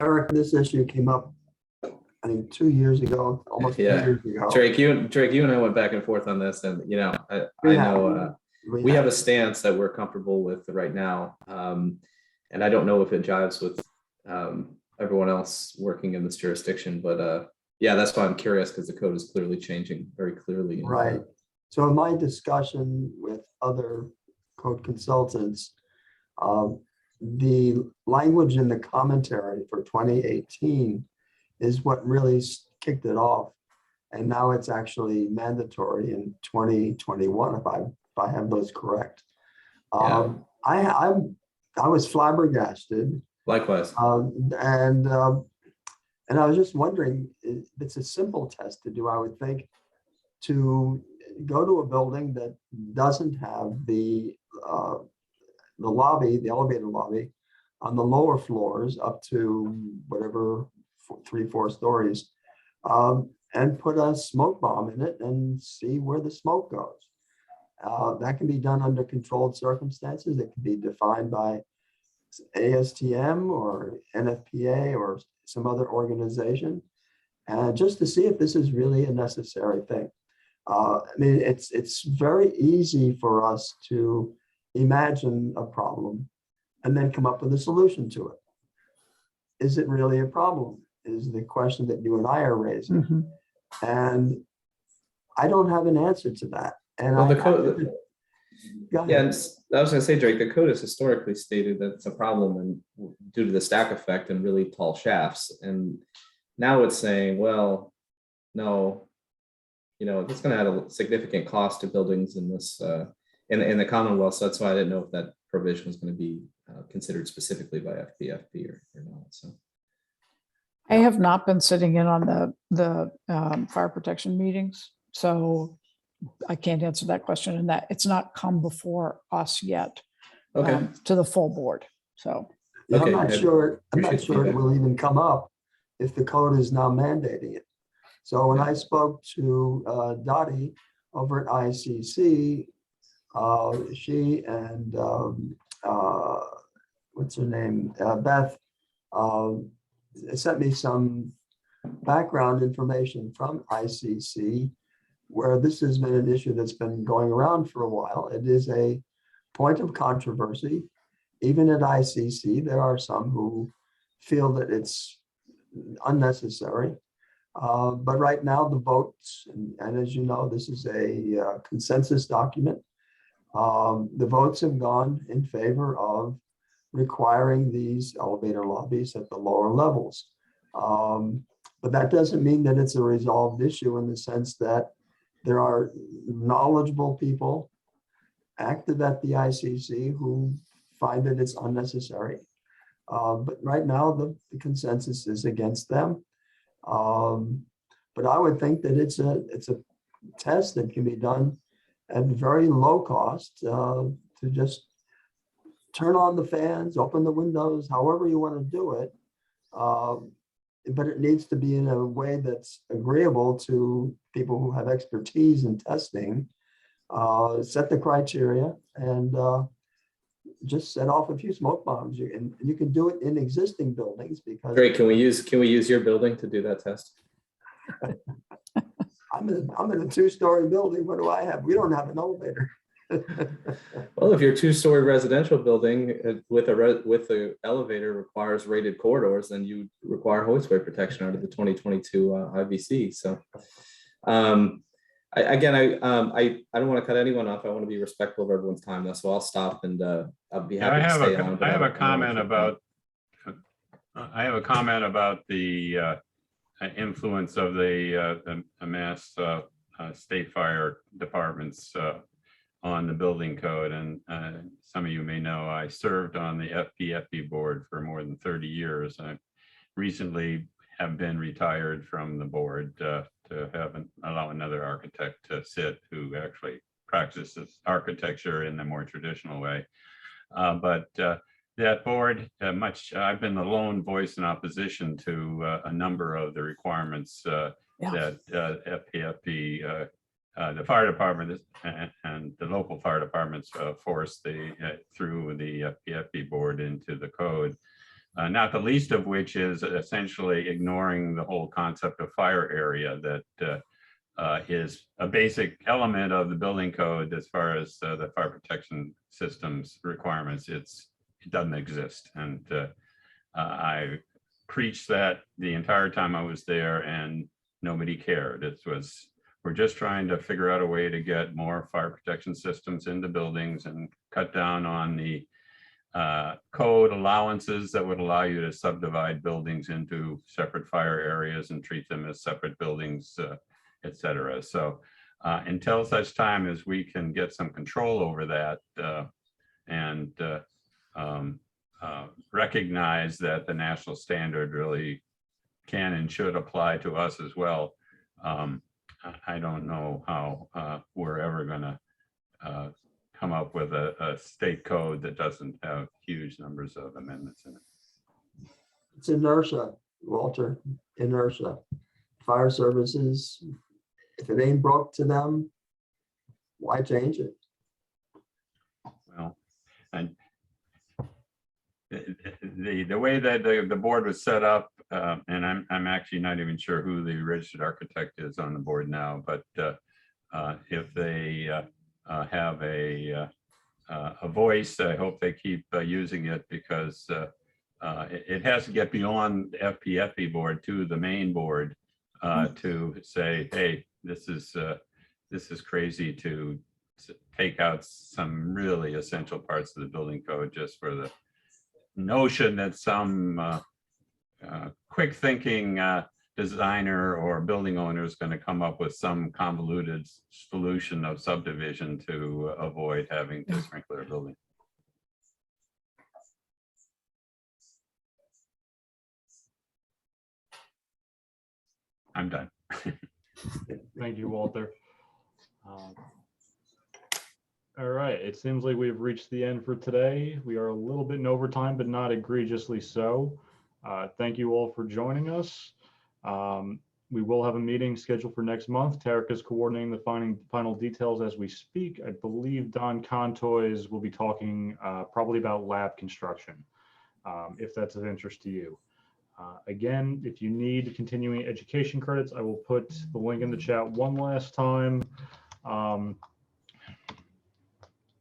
[SPEAKER 5] Eric, this issue came up I think 2 years ago, almost 2
[SPEAKER 2] Yeah.
[SPEAKER 5] years ago.
[SPEAKER 2] Drake, you and I went back and forth on this, and you know, I
[SPEAKER 5] We
[SPEAKER 2] know
[SPEAKER 5] have.
[SPEAKER 2] we have a stance that we're comfortable with right now, and I don't know if it jives with everyone else working in this jurisdiction, but yeah, that's why I'm curious, because the code is clearly changing very clearly.
[SPEAKER 5] Right. So in my discussion with other code consultants, the language in the commentary for 2018 is what really kicked it off. And now it's actually mandatory in 2021, if I have those correct.
[SPEAKER 2] Yeah.
[SPEAKER 5] I was flabbergasted.
[SPEAKER 2] Likewise.
[SPEAKER 5] And I was just wondering, it's a simple test to do, I would think, to go to a building that doesn't have the lobby, the elevator lobby on the lower floors up to whatever 3-4 stories, and put a smoke bomb in it and see where the smoke goes. That can be done under controlled circumstances. It can be defined by ASTM or NFPA or some other organization, just to see if this is really a necessary thing. I mean, it's very easy for us to imagine a problem and then come up with a solution to it. Is it really a problem? Is the question that you and I are raising.
[SPEAKER 4] Mhm.
[SPEAKER 5] And I don't have an answer to that. And
[SPEAKER 2] Well, the
[SPEAKER 5] Go
[SPEAKER 2] code,
[SPEAKER 5] ahead.
[SPEAKER 2] yeah, and I was going to say, Drake, the code has historically stated that it's a problem and due to the stack effect and really tall shafts. And now it's saying, well, no, you know, it's going to add a significant cost to buildings in this in the Commonwealth. So that's why I didn't know if that provision was going to be considered specifically by FPFP or not. So
[SPEAKER 4] I have not been sitting in on the fire protection meetings, so I can't answer that question, and that it's not come before us yet
[SPEAKER 2] okay,
[SPEAKER 4] to the full board. So
[SPEAKER 5] Yeah,
[SPEAKER 2] Okay,
[SPEAKER 5] I'm not
[SPEAKER 2] I
[SPEAKER 5] sure
[SPEAKER 2] appreciate the
[SPEAKER 5] it
[SPEAKER 2] feedback.
[SPEAKER 5] will even come up if the code is now mandating it. So when I spoke to Dottie over at ICC, she and what's her name, Beth, sent me some background information from ICC, where this has been an issue that's been going around for a while. It is a point of controversy. Even at ICC, there are some who feel that it's unnecessary. But right now, the votes, and as you know, this is a consensus document. The votes have gone in favor of requiring these elevator lobbies at the lower levels. But that doesn't mean that it's a resolved issue in the sense that there are knowledgeable people active at the ICC who find that it's unnecessary. But right now, the consensus is against them. But I would think that it's a test that can be done at very low cost to just turn on the fans, open the windows, however you want to do it. But it needs to be in a way that's agreeable to people who have expertise in testing, set the criteria, and just set off a few smoke bombs. And you can do it in existing buildings because
[SPEAKER 2] Drake, can we use your building to do that test?
[SPEAKER 5] I'm in a 2-story building. What do I have? We don't have an elevator.
[SPEAKER 2] Well, if your 2-story residential building with the elevator requires rated corridors, then you require hoistway protection under the 2022 IBC. So, I don't want to cut anyone off. I want to be respectful of everyone's time, though. So I'll stop and I'll be happy to stay on.
[SPEAKER 7] I have a comment about the influence of the Mass state fire departments on the building code. And some of you may know I served on the FPFP board for more than 30 years. I recently have been retired from the board to allow another architect to sit who actually practices architecture in the more traditional way. But that board, I've been the lone voice in opposition to a number of the requirements that FPFP, the fire department and the local fire departments force through the FPFP board into the code. Not the least of which is essentially ignoring the whole concept of fire area that is a basic element of the building code as far as the fire protection systems requirements. It doesn't exist. And I preached that the entire time I was there and nobody cared. We're just trying to figure out a way to get more fire protection systems into buildings and cut down on the code allowances that would allow you to subdivide buildings into separate fire areas and treat them as separate buildings, et cetera. So until such time as we can get some control over that and recognize that the national standard really can and should apply to us as well, I don't know how we're ever going to come up with a state code that doesn't have huge numbers of amendments in it.
[SPEAKER 5] It's inertia, Walter, inertia. Fire services, if it ain't broke to them, why change it?
[SPEAKER 7] Well, and the way that the board was set up, and I'm actually not even sure who the registered architect is on the board now, but if they have a voice, I hope they keep using it, because it has to get beyond the FPFE board to the main board to say, hey, this is crazy to take out some really essential parts of the building code just for the notion that some quick thinking designer or building owner is going to come up with some convoluted solution of subdivision to avoid having to sprinkler a building. I'm done.
[SPEAKER 1] Thank you, Walter. All right, it seems like we've reached the end for today. We are a little bit in overtime, but not egregiously so. Thank you all for joining us. We will have a meeting scheduled for next month. Tarek is coordinating the final details as we speak. I believe Don Contoys will be talking probably about lab construction, if that's of interest to you. Again, if you need continuing education credits, I will put the link in the chat one last time.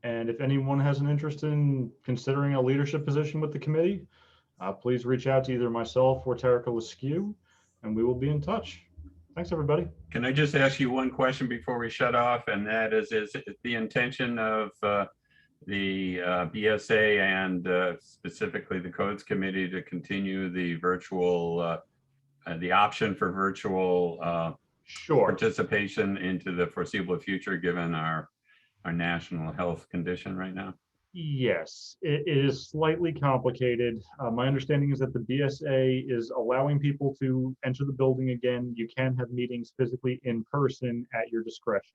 [SPEAKER 1] And if anyone has an interest in considering a leadership position with the committee, please reach out to either myself or Tarek Laskew, and we will be in touch. Thanks, everybody.
[SPEAKER 7] Can I just ask you one question before we shut off? And that is it the intention of the BSA and specifically the codes committee to continue the virtual, the option for virtual
[SPEAKER 1] Sure.
[SPEAKER 7] participation into the foreseeable future, given our national health condition right now?
[SPEAKER 1] Yes, it is slightly complicated. My understanding is that the BSA is allowing people to enter the building again. You can have meetings physically in person at your discretion.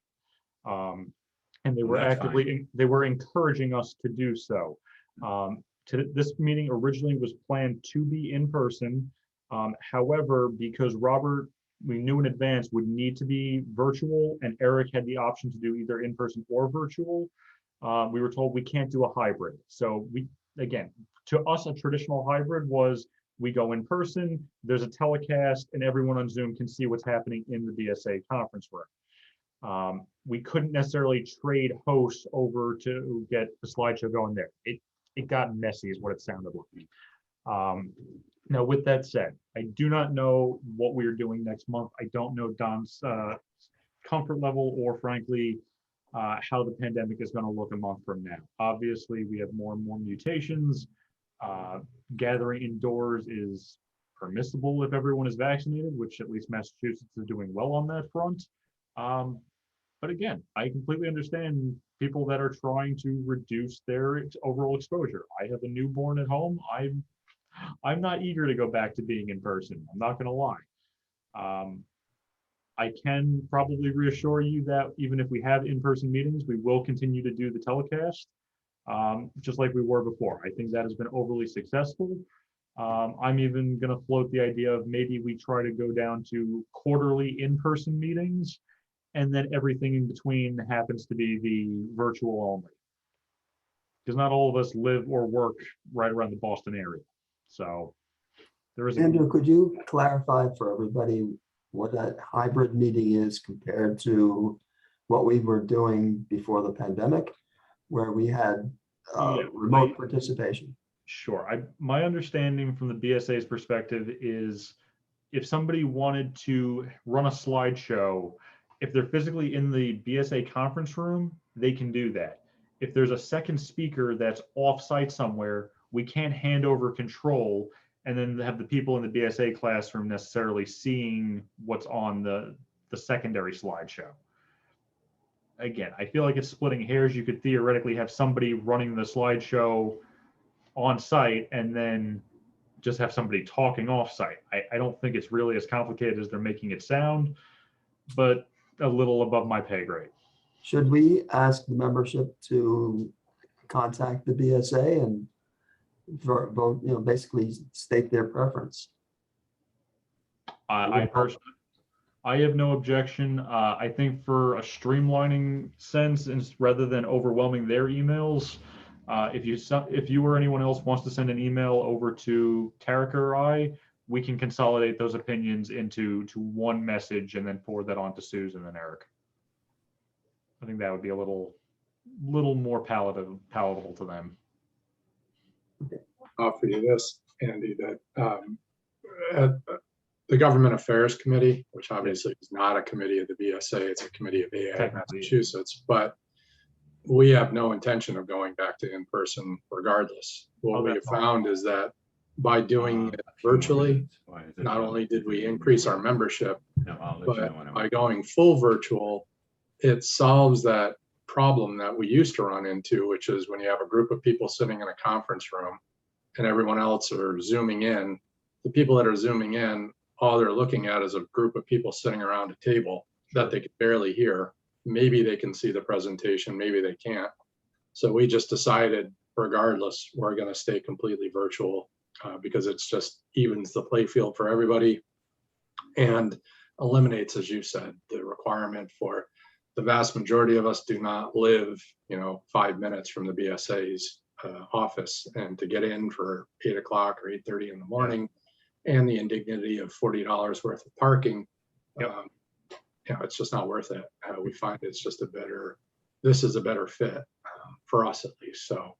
[SPEAKER 1] And they were they were encouraging us to do so. This meeting originally was planned to be in person. However, because Robert, we knew in advance, would need to be virtual, and Eric had the option to do either in person or virtual, we were told we can't do a hybrid. So again, to us, a traditional hybrid was we go in person, there's a telecast, and everyone on Zoom can see what's happening in the BSA conference room. We couldn't necessarily trade hosts over to get the slideshow going there. It got messy is what it sounded like. Now, with that said, I do not know what we are doing next month. I don't know Don's comfort level or frankly, how the pandemic is going to look a month from now. Obviously, we have more and more mutations. Gathering indoors is permissible if everyone is vaccinated, which at least Massachusetts is doing well on that front. But again, I completely understand people that are trying to reduce their overall exposure. I have a newborn at home. I'm not eager to go back to being in person. I'm not going to lie. I can probably reassure you that even if we have in-person meetings, we will continue to do the telecast, just like we were before. I think that has been overly successful. I'm even going to float the idea of maybe we try to go down to quarterly in-person meetings, and then everything in between happens to be the virtual only. Because not all of us live or work right around the Boston area. So there is.
[SPEAKER 5] Andrew, could you clarify for everybody what that hybrid meeting is compared to what we were doing before the pandemic, where we had
[SPEAKER 1] Yeah,
[SPEAKER 5] remote participation?
[SPEAKER 1] Sure. My understanding from the BSA's perspective is if somebody wanted to run a slideshow, if they're physically in the BSA conference room, they can do that. If there's a second speaker that's off-site somewhere, we can't hand over control and then have the people in the BSA classroom necessarily seeing what's on the secondary slideshow. Again, I feel like it's splitting hairs. You could theoretically have somebody running the slideshow on site and then just have somebody talking off site. I don't think it's really as complicated as they're making it sound, but a little above my pay grade.
[SPEAKER 5] Should we ask the membership to contact the BSA and vote, basically state their preference?
[SPEAKER 1] I personally, I have no objection. I think for a streamlining sense, and rather than overwhelming their emails, if you or anyone else wants to send an email over to Tarek or I, we can consolidate those opinions into one message and then forward that on to Susan and Eric. I think that would be a little more palatable to them.
[SPEAKER 6] I'll offer you this, Andy, that at the Government Affairs Committee, which obviously is not a committee of the BSA, it's a committee of AA Massachusetts, but we have no intention of going back to in-person regardless. What we have found is that by doing it virtually, not only did we increase our membership, but by going full virtual, it solves that problem that we used to run into, which is when you have a group of people sitting in a conference room and everyone else are zooming in, the people that are zooming in, all they're looking at is a group of people sitting around a table that they can barely hear. Maybe they can see the presentation, maybe they can't. So we just decided, regardless, we're going to stay completely virtual because it's just evens the play field for everybody and eliminates, as you said, the requirement for the vast majority of us do not live, 5 minutes from the BSA's office, and to get in for 8 o'clock or 8:30 in the morning, and the indignity of $40 worth of parking. Yep. It's just not worth it. We find it's just this is a better fit for us at least. So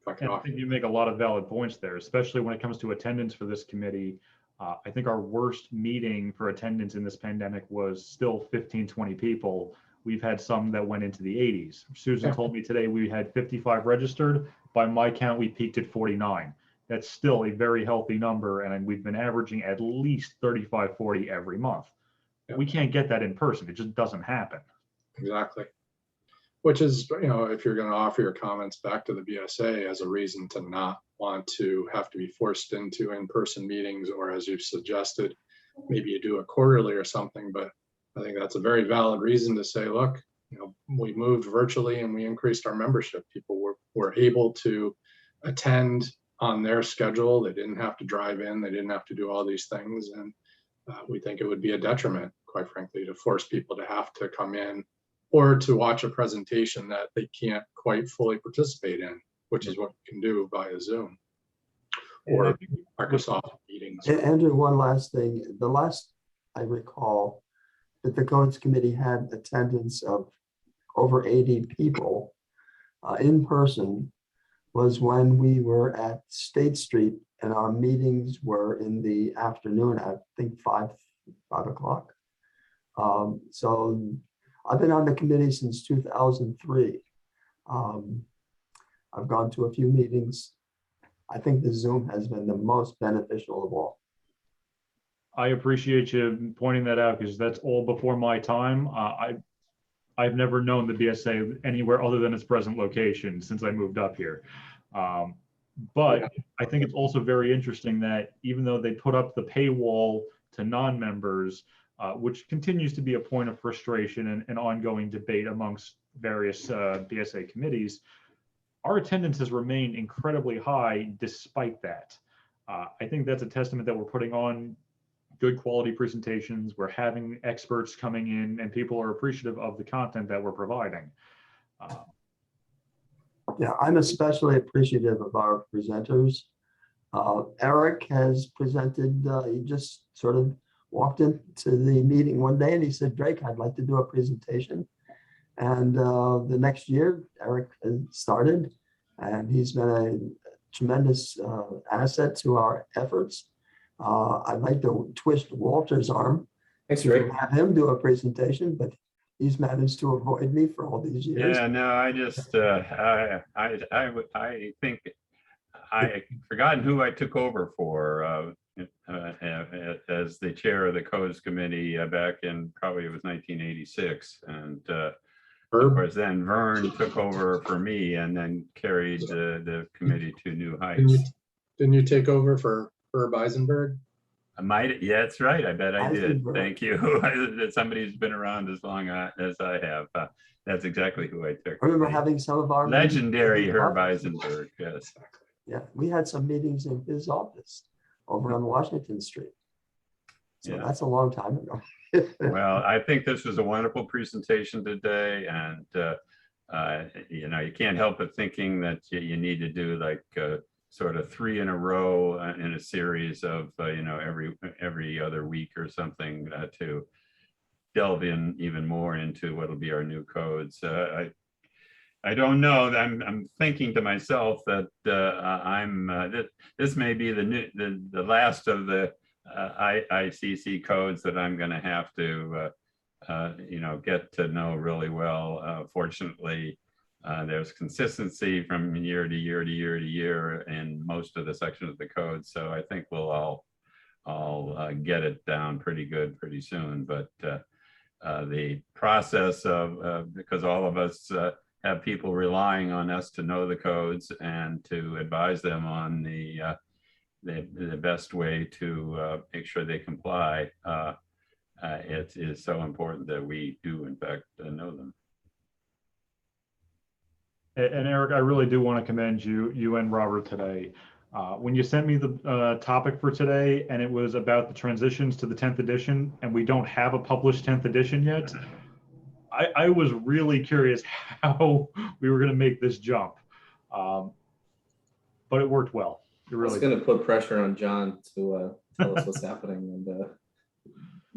[SPEAKER 1] I think you make a lot of valid points there, especially when it comes to attendance for this committee. I think our worst meeting for attendance in this pandemic was still 15, 20 people. We've had some that went into the 80s. Susan told me today we had 55 registered. By my count, we peaked at 49. That's still a very healthy number, and we've been averaging at least 35, 40 every month. We can't get that in person. It just doesn't happen.
[SPEAKER 6] Exactly. Which is, if you're going to offer your comments back to the BSA as a reason to not want to have to be forced into in-person meetings, or as you've suggested, maybe you do a quarterly or something, but I think that's a very valid reason to say, look, we moved virtually and we increased our membership. People were able to attend on their schedule. They didn't have to drive in. They didn't have to do all these things. And we think it would be a detriment, quite frankly, to force people to have to come in or to watch a presentation that they can't quite fully participate in, which is what you can do via Zoom or Microsoft meetings.
[SPEAKER 5] Andrew, one last thing. The last I recall that the Codes Committee had attendance of over 80 people in person was when we were at State Street and our meetings were in the afternoon at, I think, 5 o'clock. So I've been on the committee since 2003. I've gone to a few meetings. I think the Zoom has been the most beneficial of all.
[SPEAKER 1] I appreciate you pointing that out because that's all before my time. I've never known the BSA anywhere other than its present location since I moved up here. But I think it's also very interesting that even though they put up the paywall to non-members, which continues to be a point of frustration and ongoing debate amongst various BSA committees, our attendance has remained incredibly high despite that. I think that's a testament that we're putting on good quality presentations. We're having experts coming in and people are appreciative of the content that we're providing.
[SPEAKER 5] Yeah, I'm especially appreciative of our presenters. Eric has presented, he just sort of walked into the meeting one day and he said, Drake, I'd like to do a presentation. And the next year, Eric has started, and he's been a tremendous asset to our efforts. I'd like to twist Walter's arm
[SPEAKER 2] Thanks,
[SPEAKER 5] to
[SPEAKER 2] Rick.
[SPEAKER 5] have him do a presentation, but he's managed to avoid me for all these years.
[SPEAKER 7] Yeah, no, I just, I think I forgotten who I took over for as the chair of the codes committee back in, probably it was 1986. And of
[SPEAKER 6] Herb,
[SPEAKER 7] course, then Vern took over for me and then carried the committee to new
[SPEAKER 6] didn't you,
[SPEAKER 7] heights.
[SPEAKER 6] didn't you take over for Herb Eisenberg?
[SPEAKER 7] I might, yeah, that's right. I bet I did.
[SPEAKER 5] Eisenberg.
[SPEAKER 7] Thank you. Somebody who's been around as long as I have. That's exactly who I took.
[SPEAKER 5] I remember having some of our. meetings in
[SPEAKER 7] Legendary
[SPEAKER 5] his
[SPEAKER 7] Herb
[SPEAKER 5] office.
[SPEAKER 7] Eisenberg, yes.
[SPEAKER 5] Yeah, we had some meetings in his office over on Washington Street. So
[SPEAKER 7] Yeah.
[SPEAKER 5] that's a long time ago.
[SPEAKER 7] Well, I think this was a wonderful presentation today, and you know, you can't help but thinking that you need to do like sort of 3 in a row in a series of you know, every other week or something to delve in even more into what'll be our new codes. I don't know. I'm thinking to myself that this may be the last of the ICC codes that I'm going to have to you know, get to know really well. Fortunately, there's consistency from year to year to year to year in most of the sections of the code, so I think we'll all get it down pretty good pretty soon. But the process of because all of us have people relying on us to know the codes and to advise them on the best way to make sure they comply. It is so important that we do in fact know them.
[SPEAKER 1] And Eric, I really do want to commend you and Robert today. When you sent me the topic for today, and it was about the transitions to the 10th edition, and we don't have a published 10th edition yet, I was really curious how we were going to make this jump. But it worked well. It
[SPEAKER 2] It's
[SPEAKER 1] really
[SPEAKER 2] going to put pressure on John to tell us what's happening and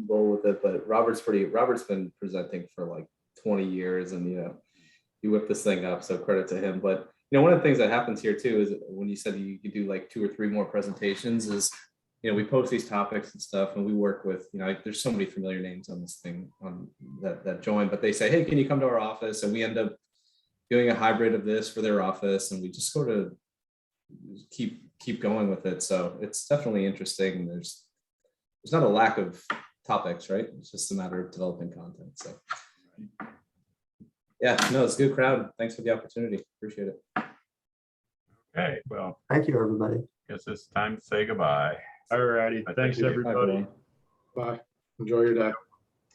[SPEAKER 2] roll with it. But Robert's been presenting for like 20 years, and you know, he whipped this thing up, so credit to him. But you know, one of the things that happens here too is when you said you could do like 2 or 3 more presentations, is you know, we post these topics and stuff, and we work with, you know, like there's so many familiar names on this thing that join, but they say, hey, can you come to our office? And we end up doing a hybrid of this for their office, and we just sort of keep going with it. So it's definitely interesting. There's not a lack of topics, right? It's just a matter of developing content. So yeah, no, it's a good crowd. Thanks for the opportunity. Appreciate it.
[SPEAKER 7] Okay, well,
[SPEAKER 5] Thank you, everybody.
[SPEAKER 7] guess it's time to say goodbye.
[SPEAKER 1] All righty. Thanks,
[SPEAKER 7] you.
[SPEAKER 1] everybody.
[SPEAKER 6] Bye. Enjoy your day.